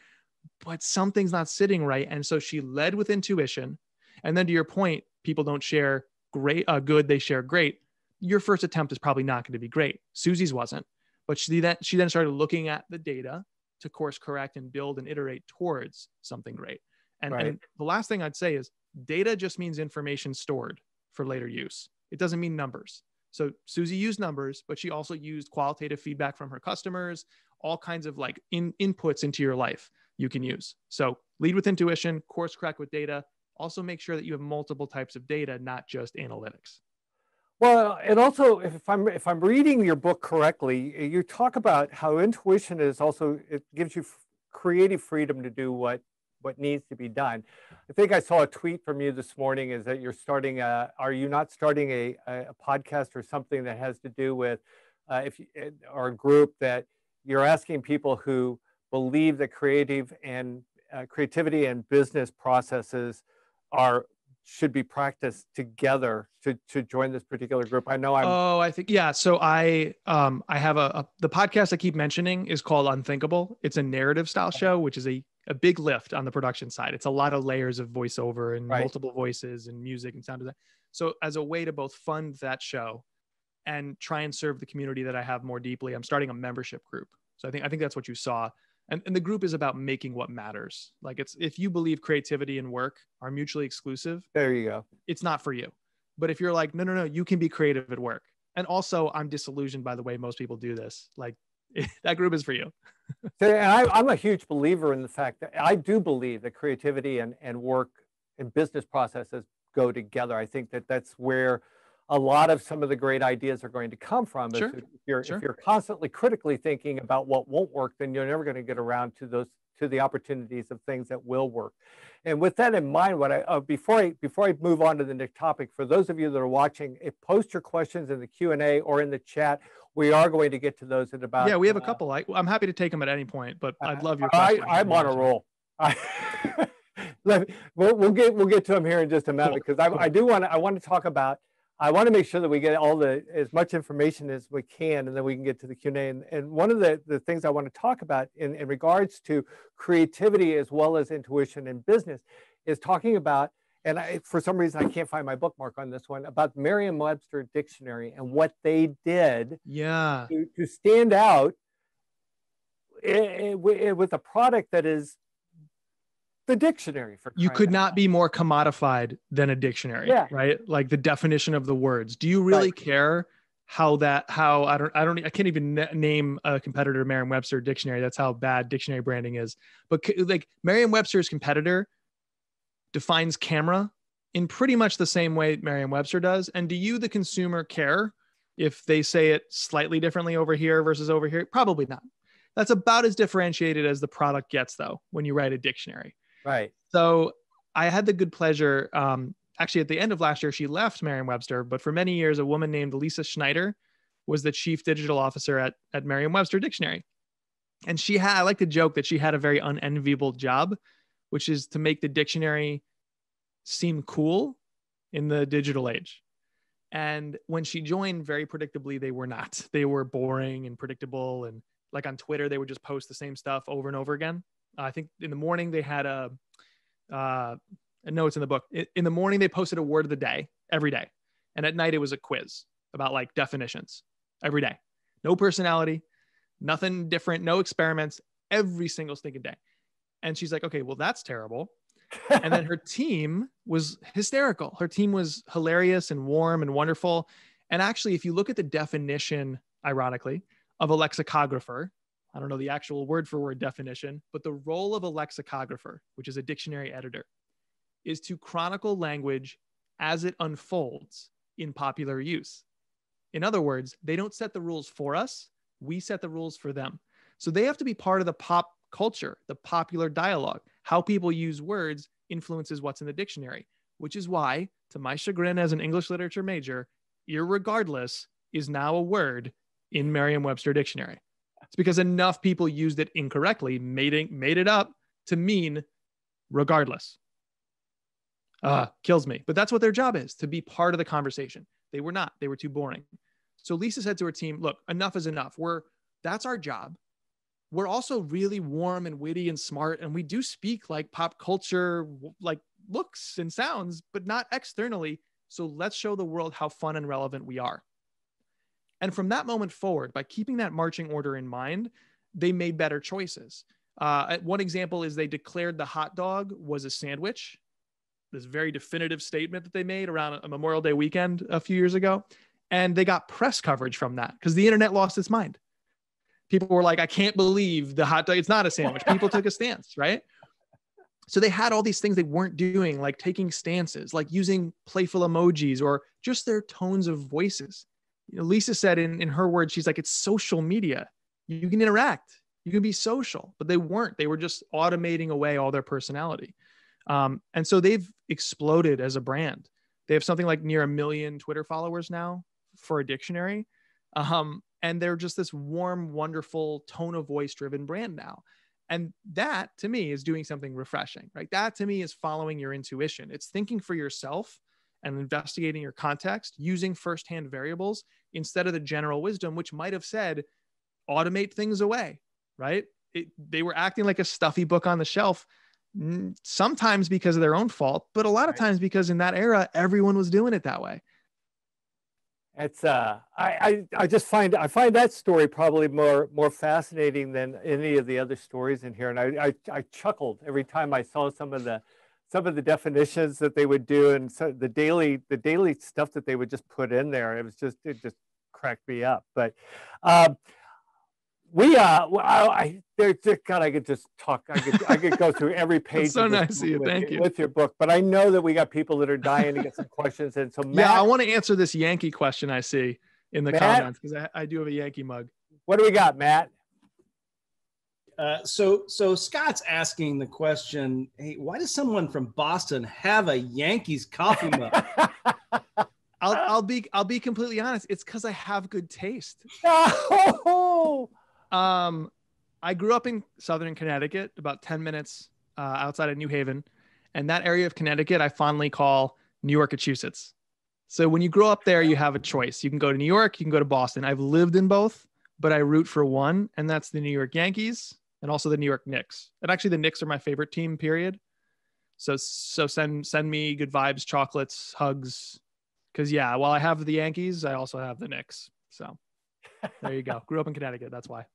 but something's not sitting right. And so she led with intuition. And then to your point, people don't share good, they share great. Your first attempt is probably not going to be great. Susie's wasn't, but she then started looking at the data to course correct and build and iterate towards something great. And the last thing I'd say is data just means information stored for later use. It doesn't mean numbers. So Susie used numbers, but she also used qualitative feedback from her customers, all kinds of like inputs into your life you can use. So lead with intuition, course correct with data. Also make sure that you have multiple types of data, not just analytics. Well, and also, if I'm reading your book correctly, you talk about how intuition is also, it gives you creative freedom to do what needs to be done. I think I saw a tweet from you this morning is that you're starting are you not starting a podcast or something that has to do with or a group that you're asking people who believe that creativity and business processes should be practiced together to join this particular group. I know I think, yeah. So I have the podcast I keep mentioning is called Unthinkable. It's a narrative style show, which is a big lift on the production side. It's a lot of layers of voiceover and multiple voices and music and sound design. So as a way to both fund that show and try and serve the community that I have more deeply, I'm starting a membership group. So I think that's what you saw. And the group is about making what matters. Like if you believe creativity and work are mutually exclusive, there you go. It's not for you. But if you're like, no, you can be creative at work. And also I'm disillusioned by the way most people do this. Like that group is for you. I'm a huge believer in the fact that I do believe that creativity and work and business processes go together. I think that that's where a lot of some of the great ideas are going to come from. Sure. If you're constantly critically thinking about what won't work, then you're never going to get around to the opportunities of things that will work. And with that in mind, before I move on to the next topic, for those of you that are watching, post your questions in the Q&A or in the chat. We are going to get to those in about. Yeah, we have a couple. I'm happy to take them at any point, but I'd love your questions. I'm on a roll. We'll get to them here in just a minute, because I want to talk about I want to make sure that we get as much information as we can, and then we can get to the Q&A. And one of the things I want to talk about in regards to creativity as well as intuition in business is talking about, and for some reason I can't find my bookmark on this one, about Merriam-Webster dictionary and what they did to stand out with a product that is the dictionary. For you could not be more commodified than a dictionary, right? Like the definition of the words. Do you really care how I can't even name a competitor to Merriam-Webster dictionary. That's how bad dictionary branding is. But like Merriam-Webster's competitor defines camera in pretty much the same way Merriam-Webster does. And do you, the consumer, care if they say it slightly differently over here versus over here? Probably not. That's about as differentiated as the product gets, though, when you write a dictionary. Right. So I had the good pleasure, actually at the end of last year, she left Merriam-Webster, but for many years, a woman named Lisa Schneider was the chief digital officer at Merriam-Webster Dictionary. And I like to joke that she had a very unenviable job, which is to make the dictionary seem cool in the digital age. And when she joined, very predictably, they were not. They were boring and predictable. And like on Twitter, they would just post the same stuff over and over again. I think in the morning they had notes in the book. In the morning, they posted a word of the day every day. And at night, it was a quiz about like definitions every day. No personality, nothing different, no experiments, every single stinking day. And she's like, okay, well, that's terrible. And then her team was hysterical. Her team was hilarious and warm and wonderful. And actually, if you look at the definition, ironically, of a lexicographer, I don't know the actual word for word definition, but the role of a lexicographer, which is a dictionary editor, is to chronicle language as it unfolds in popular use. In other words, they don't set the rules for us. We set the rules for them. So they have to be part of the pop culture, the popular dialogue. How people use words influences what's in the dictionary, which is why, to my chagrin as an English literature major, irregardless is now a word in Merriam-Webster dictionary. It's because enough people used it incorrectly, made it up to mean regardless. Kills me. But that's what their job is, to be part of the conversation. They were not. They were too boring. So Lisa said to her team, look, enough is enough. That's our job. We're also really warm and witty and smart. And we do speak like pop culture, like looks and sounds, but not externally. So let's show the world how fun and relevant we are. And from that moment forward, by keeping that marching order in mind, they made better choices. One example is they declared the hot dog was a sandwich. This very definitive statement that they made around a Memorial Day weekend a few years ago. And they got press coverage from that because the internet lost its mind. People were like, I can't believe the hot dog, it's not a sandwich. People took a stance, right? So they had all these things they weren't doing, like taking stances, like using playful emojis or just their tones of voices. Lisa said in her words, she's like, it's social media. You can interact. You can be social. But they weren't. They were just automating away all their personality. And so they've exploded as a brand. They have something like near 1 million Twitter followers now for a dictionary. And they're just this warm, wonderful tone of voice driven brand now. And that to me is doing something refreshing, right? That to me is following your intuition. It's thinking for yourself and investigating your context, using firsthand variables instead of the general wisdom, which might have said, automate things away, right? They were acting like a stuffy book on the shelf, sometimes because of their own fault, but a lot of times because in that era, everyone was doing it that way. It's I find that story probably more fascinating than any of the other stories in here, and I chuckled every time I saw some of the definitions that they would do, and so the daily stuff that they would just put in there. It just cracked me up. But I could just talk. I could go through every page. It's so nice of you. Thank you. With your book, but I know that we got people that are dying to get some questions, and so Matt, yeah, I want to answer this Yankee question I see in the comments because I do have a Yankee mug. What do we got, Matt? So Scott's asking the question, hey, why does someone from Boston have a Yankees coffee mug? I'll be completely honest. It's because I have good taste. Oh! I grew up in Southern Connecticut, about 10 minutes outside of New Haven. And that area of Connecticut, I fondly call New Yorkachusetts. So when you grow up there, you have a choice. You can go to New York, you can go to Boston. I've lived in both, but I root for one, and that's the New York Yankees and also the New York Knicks. And actually the Knicks are my favorite team, period. So send me good vibes, chocolates, hugs. Because yeah, while I have the Yankees, I also have the Knicks. So there you go. Grew up in Connecticut. That's why.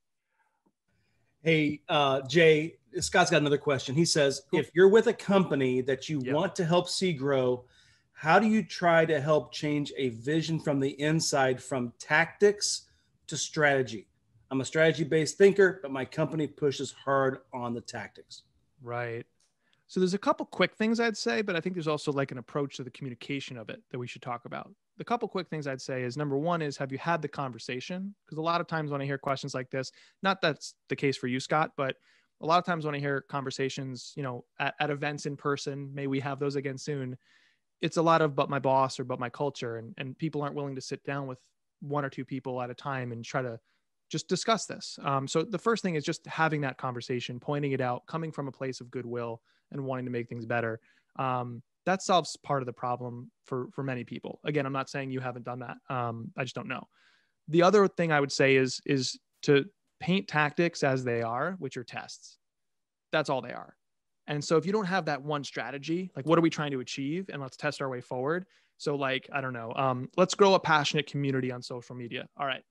Hey, Jay, Scott's got another question. He says, if you're with a company that you want to help see grow, how do you try to help change a vision from the inside, from tactics to strategy? I'm a strategy-based thinker, but my company pushes hard on the tactics. Right. So there's a couple quick things I'd say, but I think there's also like an approach to the communication of it that we should talk about. The couple quick things I'd say is, number one is, have you had the conversation? Because a lot of times when I hear questions like this, not that's the case for you, Scott, but a lot of times when I hear conversations, you know, at events in person, may we have those again soon, it's a lot of, but my boss or but my culture, and people aren't willing to sit down with one or two people at a time and try to just discuss this. So the first thing is just having that conversation, pointing it out, coming from a place of goodwill and wanting to make things better. That solves part of the problem for many people. Again, I'm not saying you haven't done that. I just don't know. The other thing I would say is to paint tactics as they are, which are tests. That's all they are. And so if you don't have that one strategy, like what are we trying to achieve? And let's test our way forward. So like, I don't know, let's grow a passionate community on social media. All right.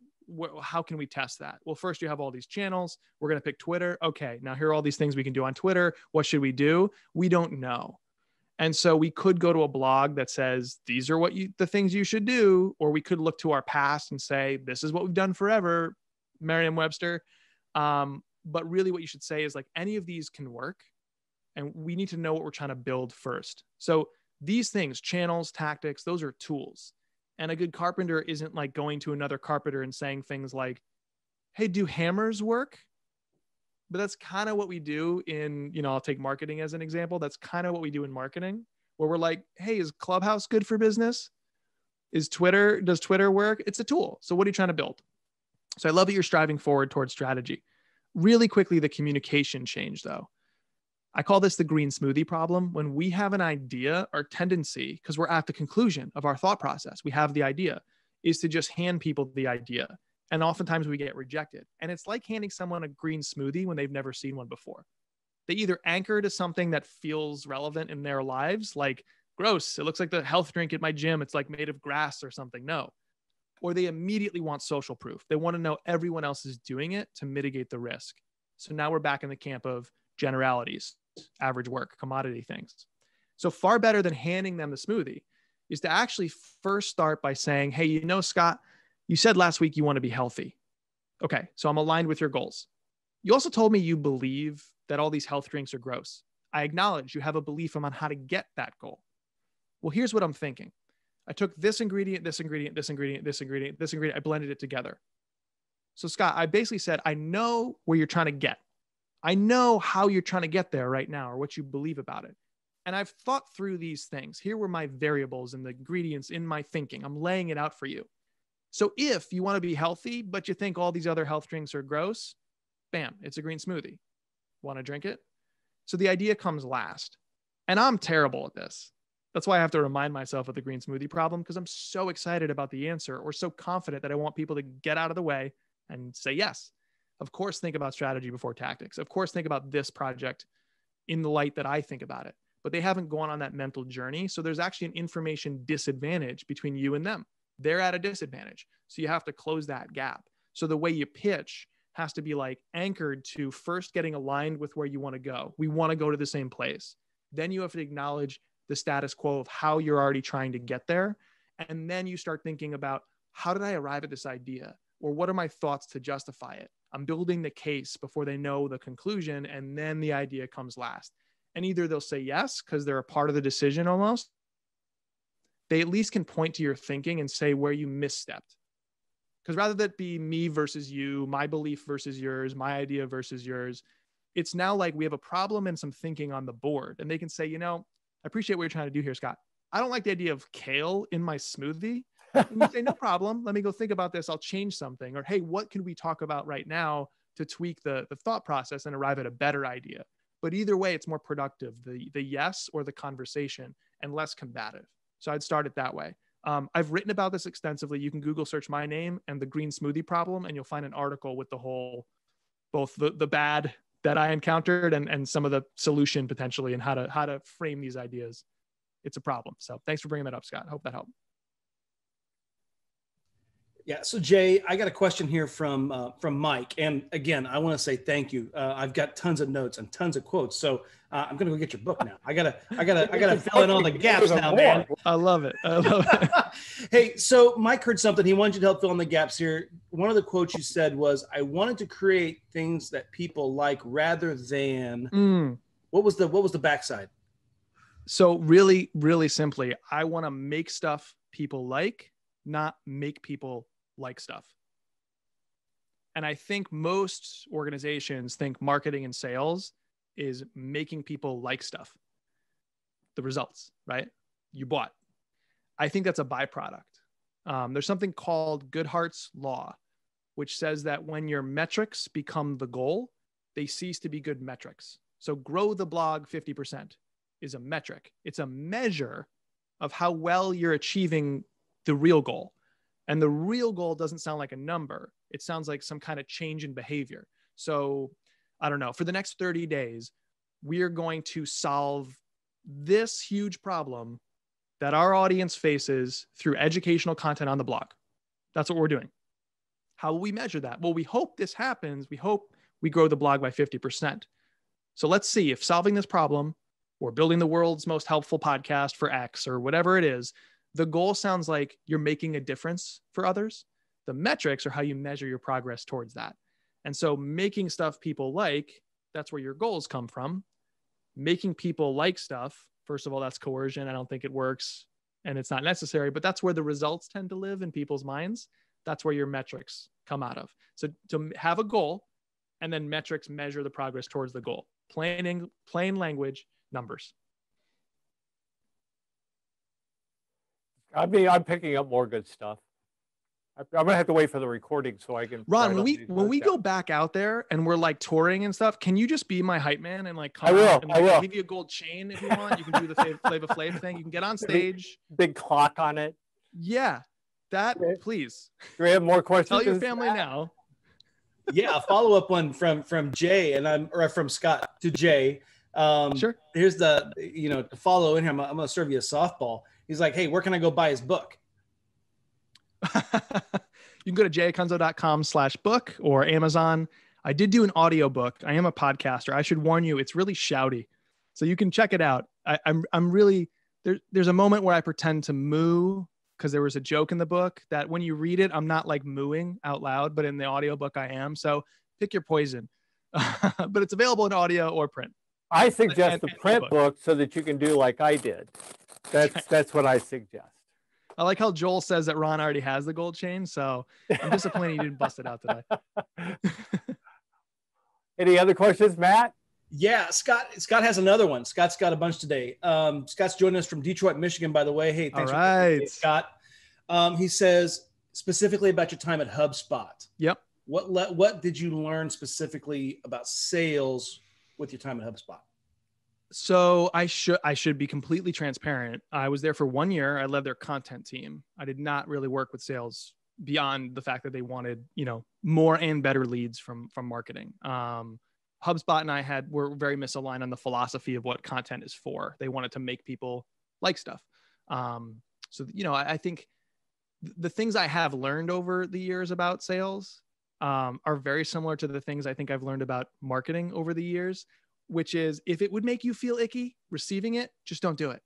How can we test that? Well, first you have all these channels. We're going to pick Twitter. Okay. Now here are all these things we can do on Twitter. What should we do? We don't know. And so we could go to a blog that says, these are the things you should do. Or we could look to our past and say, this is what we've done forever, Merriam-Webster. But really what you should say is like, any of these can work. And we need to know what we're trying to build first. So these things, channels, tactics, those are tools. And a good carpenter isn't like going to another carpenter and saying things like, hey, do hammers work? But that's kind of what we do in, you know, I'll take marketing as an example. That's kind of what we do in marketing, where we're like, hey, is Clubhouse good for business? Does Twitter work? It's a tool. So what are you trying to build? So I love that you're striving forward towards strategy. Really quickly, the communication change though. I call this the green smoothie problem. When we have an idea, our tendency, because we're at the conclusion of our thought process, we have the idea, is to just hand people the idea. And oftentimes we get rejected. And it's like handing someone a green smoothie when they've never seen one before. They either anchor to something that feels relevant in their lives, like, gross, it looks like the health drink at my gym. It's like made of grass or something. No. Or they immediately want social proof. They want to know everyone else is doing it to mitigate the risk. So now we're back in the camp of generalities, average work, commodity things. So far better than handing them the smoothie is to actually first start by saying, hey, you know, Scott, you said last week you want to be healthy. Okay, so I'm aligned with your goals. You also told me you believe that all these health drinks are gross. I acknowledge you have a belief on how to get that goal. Well, here's what I'm thinking. I took this ingredient, this ingredient, this ingredient, this ingredient, this ingredient. I blended it together. So Scott, I basically said, I know where you're trying to get. I know how you're trying to get there right now, or what you believe about it. And I've thought through these things. Here were my variables and the ingredients in my thinking. I'm laying it out for you. So if you want to be healthy, but you think all these other health drinks are gross, bam, it's a green smoothie. Want to drink it? So the idea comes last. And I'm terrible at this. That's why I have to remind myself of the green smoothie problem, because I'm so excited about the answer, or so confident that I want people to get out of the way and say yes. Of course, think about strategy before tactics. Of course, think about this project in the light that I think about it. But they haven't gone on that mental journey. So there's actually an information disadvantage between you and them. They're at a disadvantage. So you have to close that gap. So the way you pitch has to be like anchored to first getting aligned with where you want to go. We want to go to the same place. Then you have to acknowledge the status quo of how you're already trying to get there. And then you start thinking about, how did I arrive at this idea? Or what are my thoughts to justify it? I'm building the case before they know the conclusion. And then the idea comes last. And either they'll say yes, because they're a part of the decision almost. They at least can point to your thinking and say where you misstepped. Because rather than be me versus you, my belief versus yours, my idea versus yours, it's now like we have a problem and some thinking on the board. And they can say, you know, I appreciate what you're trying to do here, Scott. I don't like the idea of kale in my smoothie. And you say, no problem. Let me go think about this. I'll change something. Or, hey, what can we talk about right now to tweak the thought process and arrive at a better idea? But either way, it's more productive, the yes or the conversation, and less combative. So I'd start it that way. I've written about this extensively. You can Google search my name and the green smoothie problem, and you'll find an article with the whole, both the bad that I encountered and some of the solution potentially, and how to frame these ideas. It's a problem. So thanks for bringing that up, Scott. I hope that helped. Yeah. So Jay, I got a question here from Mike. And again, I want to say thank you. I've got tons of notes and tons of quotes. So I'm going to go get your book now. I gotta fill in all the gaps now, man. I love it. Hey, so Mike heard something. He wanted you to help fill in the gaps here. One of the quotes you said was, I wanted to create things that people like rather than, what was the backside? So really, really simply, I want to make stuff people like, not make people like stuff. And I think most organizations think marketing and sales is making people like stuff. The results, right? You bought. I think that's a byproduct. There's something called Goodhart's Law, which says that when your metrics become the goal, they cease to be good metrics. So grow the blog 50% is a metric. It's a measure of how well you're achieving the real goal. And the real goal doesn't sound like a number. It sounds like some kind of change in behavior. So I don't know, for the next 30 days, we are going to solve this huge problem that our audience faces through educational content on the blog. That's what we're doing. How will we measure that? Well, we hope this happens. We hope we grow the blog by 50%. So let's see if solving this problem or building the world's most helpful podcast for X or whatever it is, the goal sounds like you're making a difference for others. The metrics are how you measure your progress towards that. And so making stuff people like, that's where your goals come from. Making people like stuff, first of all, that's coercion. I don't think it works and it's not necessary, but that's where the results tend to live in people's minds. That's where your metrics come out of. So to have a goal and then metrics measure the progress towards the goal. Plain language, numbers. I mean, I'm picking up more good stuff. I'm gonna have to wait for the recording so I can. Ron, when we go back out there and we're like touring and stuff, can you just be my hype man and like come out and like, I'll give you a gold chain if you want. You can do the Flava Flav thing. You can get on stage. Big clock on it. Yeah, that please. Do we have more questions? Tell your family now. Yeah, a follow up one from Jay or from Scott to Jay. Sure. Here's the to follow in here. I'm gonna serve you a softball. He's like, hey, where can I go buy his book? You can go to jacunzo.com/book or Amazon. I did do an audio book. I am a podcaster. I should warn you, it's really shouty. So you can check it out. I'm really, there's a moment where I pretend to moo because there was a joke in the book that when you read it, I'm not like mooing out loud, but in the audio book I am. So pick your poison. But it's available in audio or print. I suggest the print book so that you can do like I did. That's what I suggest. I like how Joel says that Ron already has the gold chain, so I'm disappointed he didn't bust it out today. Any other questions, Matt? Yeah, Scott has another one. Scott's got a bunch today. Scott's joining us from Detroit, Michigan, by the way. Hey, thanks for coming, Scott. He says specifically about your time at HubSpot. Yep. What did you learn specifically about sales with your time at HubSpot? So I should be completely transparent. I was there for 1 year. I led their content team. I did not really work with sales beyond the fact that they wanted, more and better leads from marketing. HubSpot and I were very misaligned on the philosophy of what content is for. They wanted to make people like stuff. I think the things I have learned over the years about sales are very similar to the things I think I've learned about marketing over the years, which is if it would make you feel icky receiving it, just don't do it.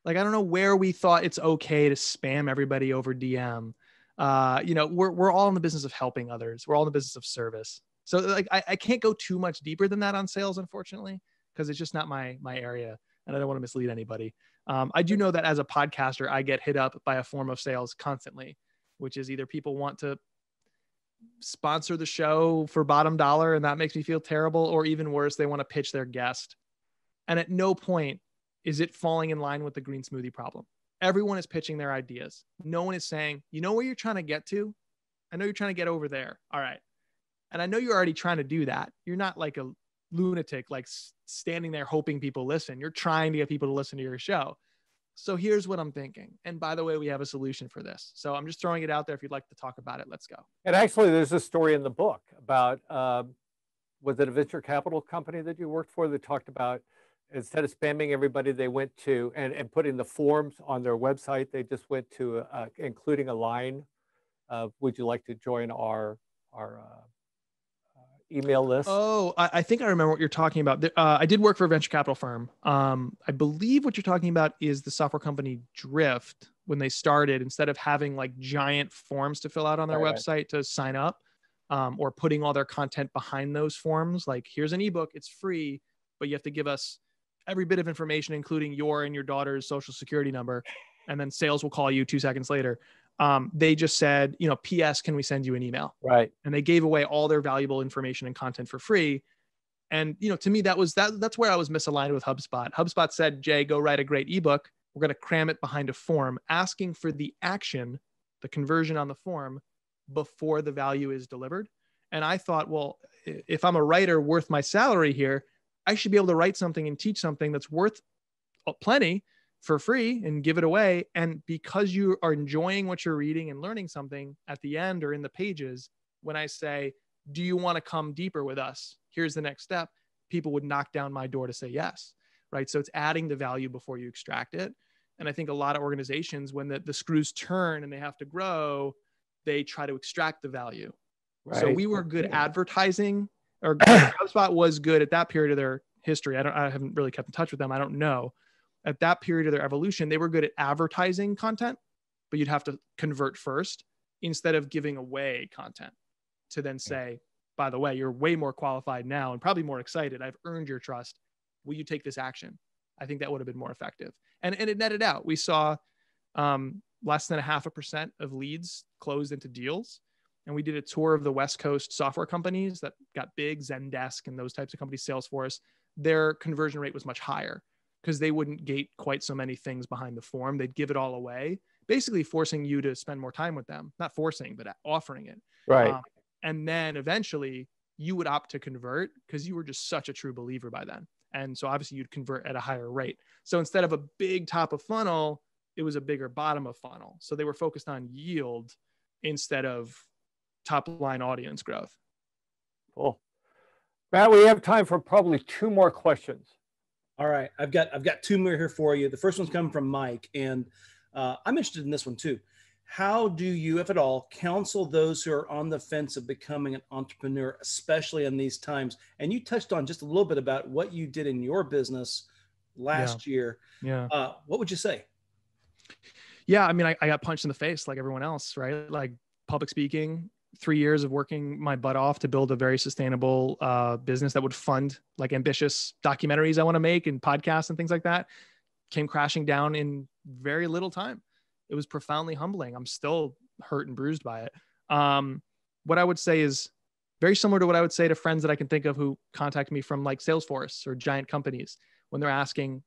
Like, I don't know where we thought it's okay to spam everybody over DM. We're all in the business of helping others. We're all in the business of service. So like, I can't go too much deeper than that on sales, unfortunately, because it's just not my area and I don't want to mislead anybody. I do know that as a podcaster, I get hit up by a form of sales constantly, which is either people want to sponsor the show for bottom dollar and that makes me feel terrible, or even worse, they want to pitch their guest. And at no point is it falling in line with the green smoothie problem. Everyone is pitching their ideas. No one is saying, you know where you're trying to get to? I know you're trying to get over there. All right. And I know you're already trying to do that. You're not like a lunatic, like standing there hoping people listen. You're trying to get people to listen to your show. So here's what I'm thinking. And by the way, we have a solution for this. So I'm just throwing it out there. If you'd like to talk about it, let's go. And actually, there's a story in the book about, was it a venture capital company that you worked for that talked about, instead of spamming everybody, they went to, and putting the forms on their website, they just went to including a line of, would you like to join our email list? Oh, I think I remember what you're talking about. I did work for a venture capital firm. I believe what you're talking about is the software company Drift. When they started, instead of having like giant forms to fill out on their website to sign up, or putting all their content behind those forms, like here's an ebook, it's free, but you have to give us every bit of information, including your and your daughter's social security number, and then sales will call you 2 seconds later. They just said, PS, can we send you an email? Right. And they gave away all their valuable information and content for free. And, to me, that's where I was misaligned with HubSpot. HubSpot said, Jay, go write a great ebook. We're going to cram it behind a form, asking for the action, the conversion on the form before the value is delivered. And I thought, well, if I'm a writer worth my salary here, I should be able to write something and teach something that's worth plenty for free and give it away. And because you are enjoying what you're reading and learning something at the end or in the pages, when I say, do you want to come deeper with us? Here's the next step. People would knock down my door to say yes, right? So it's adding the value before you extract it. And I think a lot of organizations, when the screws turn and they have to grow, they try to extract the value. Right. So we were good advertising, or HubSpot was good at that period of their history. I haven't really kept in touch with them. I don't know. At that period of their evolution, they were good at advertising content, but you'd have to convert first instead of giving away content to then say, by the way, you're way more qualified now and probably more excited. I've earned your trust. Will you take this action? I think that would have been more effective. And it netted out. We saw less than 0.5% of leads closed into deals. And we did a tour of the West Coast software companies that got big, Zendesk and those types of companies, Salesforce. Their conversion rate was much higher because they wouldn't gate quite so many things behind the form. They'd give it all away, basically forcing you to spend more time with them. Not forcing, but offering it. Right. And then eventually you would opt to convert because you were just such a true believer by then. And so obviously you'd convert at a higher rate. So instead of a big top of funnel, it was a bigger bottom of funnel. So they were focused on yield instead of top line audience growth. Cool. Matt, we have time for probably 2 more questions. All right. I've got 2 more here for you. The first one's coming from Mike, and I'm interested in this one too. How do you, if at all, counsel those who are on the fence of becoming an entrepreneur, especially in these times? And you touched on just a little bit about what you did in your business last year. Yeah. What would you say? Yeah. I mean, I got punched in the face like everyone else, right? Like public speaking, 3 years of working my butt off to build a very sustainable business that would fund like ambitious documentaries I want to make and podcasts and things like that, came crashing down in very little time. It was profoundly humbling. I'm still hurt and bruised by it. What I would say is very similar to what I would say to friends that I can think of who contact me from like Salesforce or giant companies when they're asking,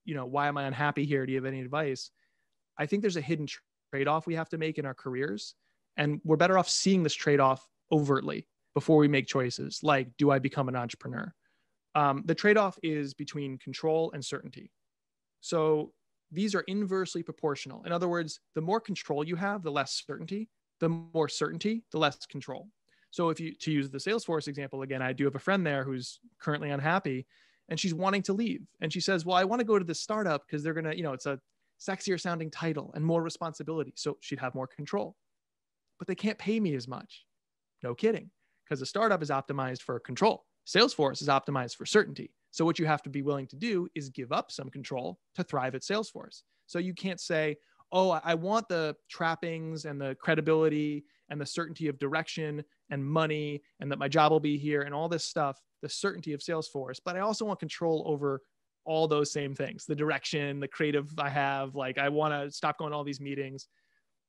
why am I unhappy here? Do you have any advice? I think there's a hidden trade-off we have to make in our careers. And we're better off seeing this trade-off overtly before we make choices. Like, do I become an entrepreneur? The trade-off is between control and certainty. So these are inversely proportional. In other words, the more control you have, the less certainty. The more certainty, the less control. So to use the Salesforce example again, I do have a friend there who's currently unhappy and she's wanting to leave. And she says, well, I want to go to this startup because they're going to, it's a sexier sounding title and more responsibility. So she'd have more control. But they can't pay me as much. No kidding. Because the startup is optimized for control. Salesforce is optimized for certainty. So what you have to be willing to do is give up some control to thrive at Salesforce. So you can't say, oh, I want the trappings and the credibility and the certainty of direction and money and that my job will be here and all this stuff, the certainty of Salesforce. But I also want control over all those same things, the direction, the creative I have, like I want to stop going to all these meetings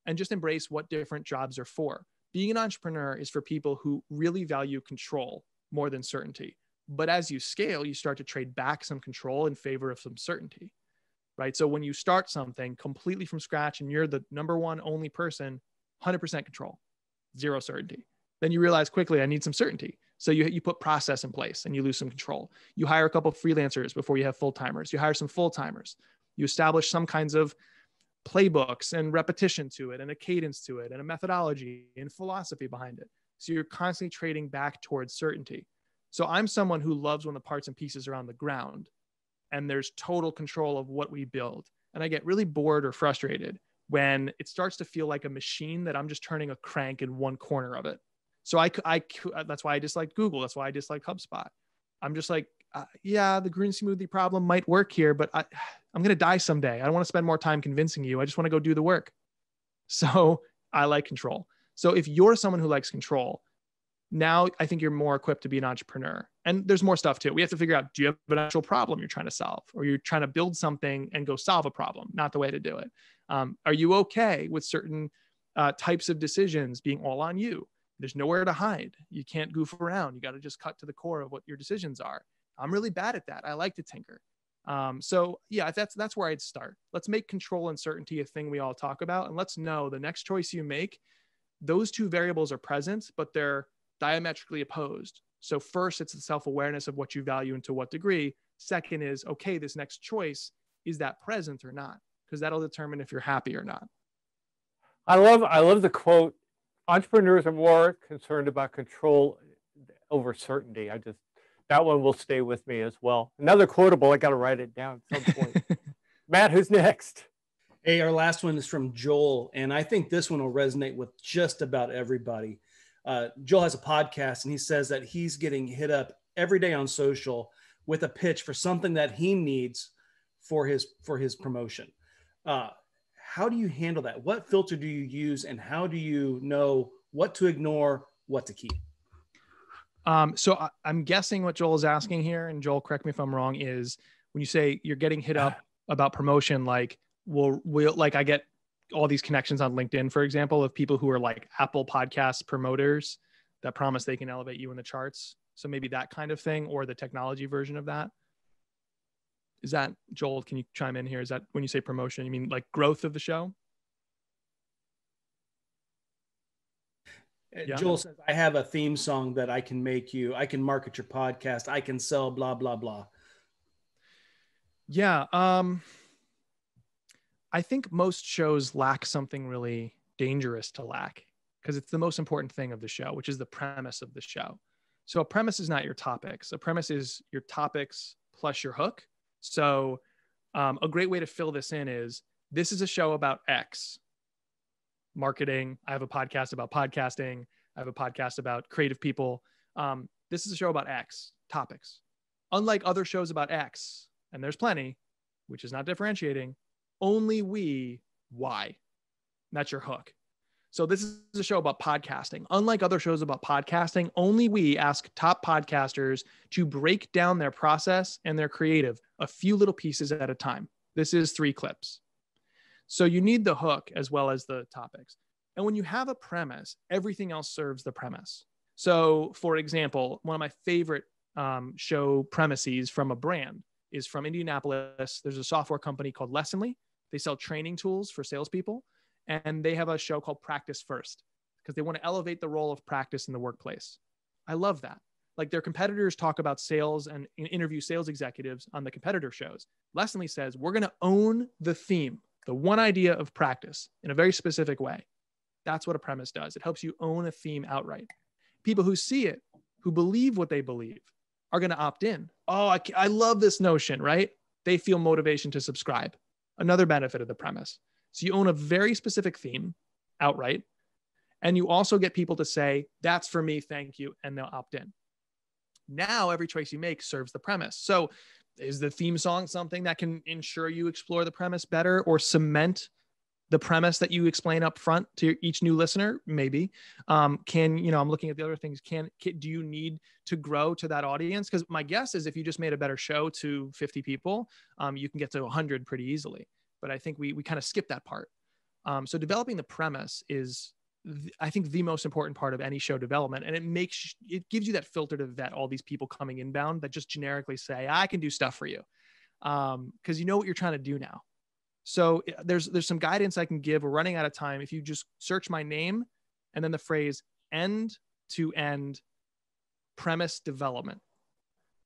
and just embrace what different jobs are for. Being an entrepreneur is for people who really value control more than certainty. But as you scale, you start to trade back some control in favor of some certainty, right? So when you start something completely from scratch and you're the number one only person, 100% control, 0 certainty. Then you realize quickly, I need some certainty. So you put process in place and you lose some control. You hire a couple of freelancers before you have full-timers. You hire some full-timers. You establish some kinds of playbooks and repetition to it and a cadence to it and a methodology and philosophy behind it. So you're constantly trading back towards certainty. So I'm someone who loves when the parts and pieces are on the ground and there's total control of what we build. And I get really bored or frustrated when it starts to feel like a machine that I'm just turning a crank in one corner of it. So that's why I disliked Google. That's why I disliked HubSpot. I'm just like, yeah, the green smoothie problem might work here, but I'm going to die someday. I don't want to spend more time convincing you. I just want to go do the work. So I like control. So if you're someone who likes control, now I think you're more equipped to be an entrepreneur. And there's more stuff too. We have to figure out, do you have an actual problem you're trying to solve, or you're trying to build something and go solve a problem? Not the way to do it. Are you okay with certain types of decisions being all on you? There's nowhere to hide. You can't goof around. You got to just cut to the core of what your decisions are. I'm really bad at that. I like to tinker. So yeah, that's where I'd start. Let's make control and certainty a thing we all talk about. And let's know the next choice you make, those two variables are present, but they're diametrically opposed. So first, it's the self-awareness of what you value and to what degree. Second is, okay, this next choice, is that present or not? Because that'll determine if you're happy or not. I love the quote, entrepreneurs are more concerned about control over certainty. That one will stay with me as well. Another quotable, I got to write it down at some point. Matt, who's next? Hey, our last one is from Joel, and I think this one will resonate with just about everybody. Joel has a podcast, and he says that he's getting hit up every day on social with a pitch for something that he needs for his promotion. How do you handle that? What filter do you use, and how do you know what to ignore, what to keep? So I'm guessing what Joel is asking here, and Joel, correct me if I'm wrong, is when you say you're getting hit up about promotion, like, like I get all these connections on LinkedIn, for example, of people who are like Apple Podcast promoters that promise they can elevate you in the charts. So maybe that kind of thing, or the technology version of that. Is that, Joel, can you chime in here? Is that when you say promotion, you mean like growth of the show? Yeah. Joel says, I have a theme song that I can make you. I can market your podcast. I can sell blah, blah, blah. Yeah. I think most shows lack something really dangerous to lack, because it's the most important thing of the show, which is the premise of the show. So a premise is not your topics. A premise is your topics plus your hook. So a great way to fill this in is, this is a show about X. Marketing. I have a podcast about podcasting. I have a podcast about creative people. This is a show about X topics. Unlike other shows about X, and there's plenty, which is not differentiating, only we, Y. And that's your hook. So this is a show about podcasting. Unlike other shows about podcasting, only we ask top podcasters to break down their process and their creative a few little pieces at a time. This is 3 clips. So you need the hook as well as the topics. And when you have a premise, everything else serves the premise. So for example, one of my favorite show premises from a brand is from Indianapolis. There's a software company called Lessonly. They sell training tools for salespeople. And they have a show called Practice First, because they want to elevate the role of practice in the workplace. I love that. Like, their competitors talk about sales and interview sales executives on the competitor shows. Lessonly says, we're going to own the theme, the one idea of practice, in a very specific way. That's what a premise does. It helps you own a theme outright. People who see it, who believe what they believe, are going to opt in. Oh, I love this notion, right? They feel motivation to subscribe. Another benefit of the premise. So you own a very specific theme outright, and you also get people to say, that's for me, thank you, and they'll opt in. Now every choice you make serves the premise. So is the theme song something that can ensure you explore the premise better or cement the premise that you explain up front to each new listener? Maybe. I'm looking at the other things. Do you need to grow to that audience? Because my guess is if you just made a better show to 50 people, you can get to 100 pretty easily. But I think we kind of skip that part. So developing the premise is, I think, the most important part of any show development. And it gives you that filter to vet all these people coming inbound that just generically say, I can do stuff for you. Because you know what you're trying to do now. So there's some guidance I can give. We're running out of time. If you just search my name and then the phrase end to end premise development,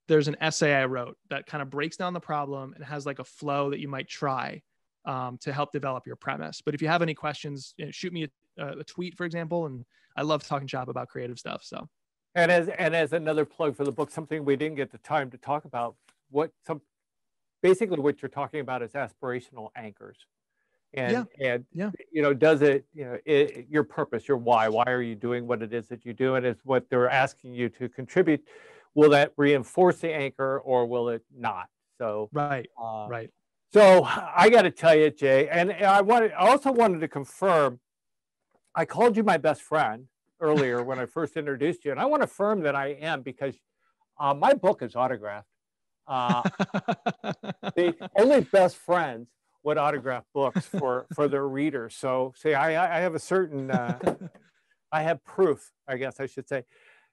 there's an essay I wrote that kind of breaks down the problem and has like a flow that you might try to help develop your premise. But if you have any questions, shoot me a tweet, for example. And I love talking shop about creative stuff. So, and as another plug for the book, something we didn't get the time to talk about, basically what you're talking about is aspirational anchors. And does it, your purpose, your why are you doing what it is that you do? And it's what they're asking you to contribute. Will that reinforce the anchor or will it not? So, right. So I got to tell you, Jay, and I also wanted to confirm, I called you my best friend earlier when I first introduced you. And I want to affirm that I am, because my book is autographed. The only best friends would autograph books for their readers. So see, I have a certain, I have proof, I guess I should say.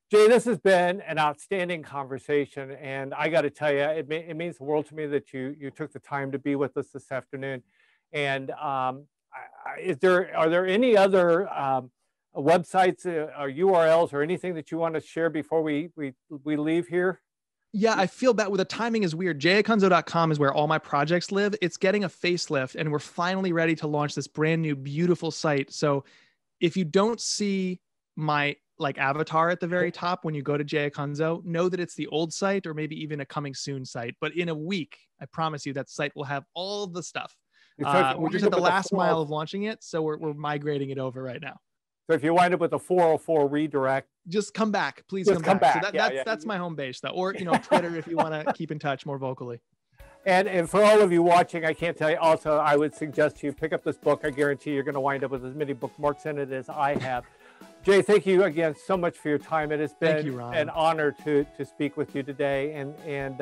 Jay, this has been an outstanding conversation. And I got to tell you, it means the world to me that you took the time to be with us this afternoon. And are there any other websites or URLs or anything that you want to share before we leave here? Yeah, I feel bad. The timing is weird. jacunzo.com is where all my projects live. It's getting a facelift, and we're finally ready to launch this brand new, beautiful site. So if you don't see my avatar at the very top when you go to Acunzo, know that it's the old site or maybe even a coming soon site. But in a week, I promise you that site will have all the stuff. We're just at the last mile of launching it, so we're migrating it over right now. So if you wind up with a 404 redirect, just come back. Please come back. So that's my home base, though. Or Twitter if you want to keep in touch more vocally. And for all of you watching, I can't tell you. Also, I would suggest you pick up this book. I guarantee you're going to wind up with as many bookmarks in it as I have. Jay, thank you again so much for your time. It has been an honor to speak with you today. And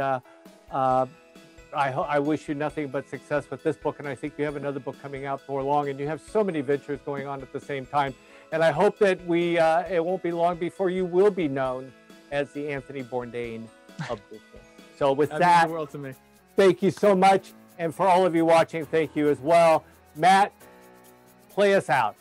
I wish you nothing but success with this book. And I think you have another book coming out before long. And you have so many ventures going on at the same time. And I hope that it won't be long before you will be known as the Anthony Bourdain of business. So with that means the world to me. Thank you so much. And for all of you watching, thank you as well. Matt, play us out.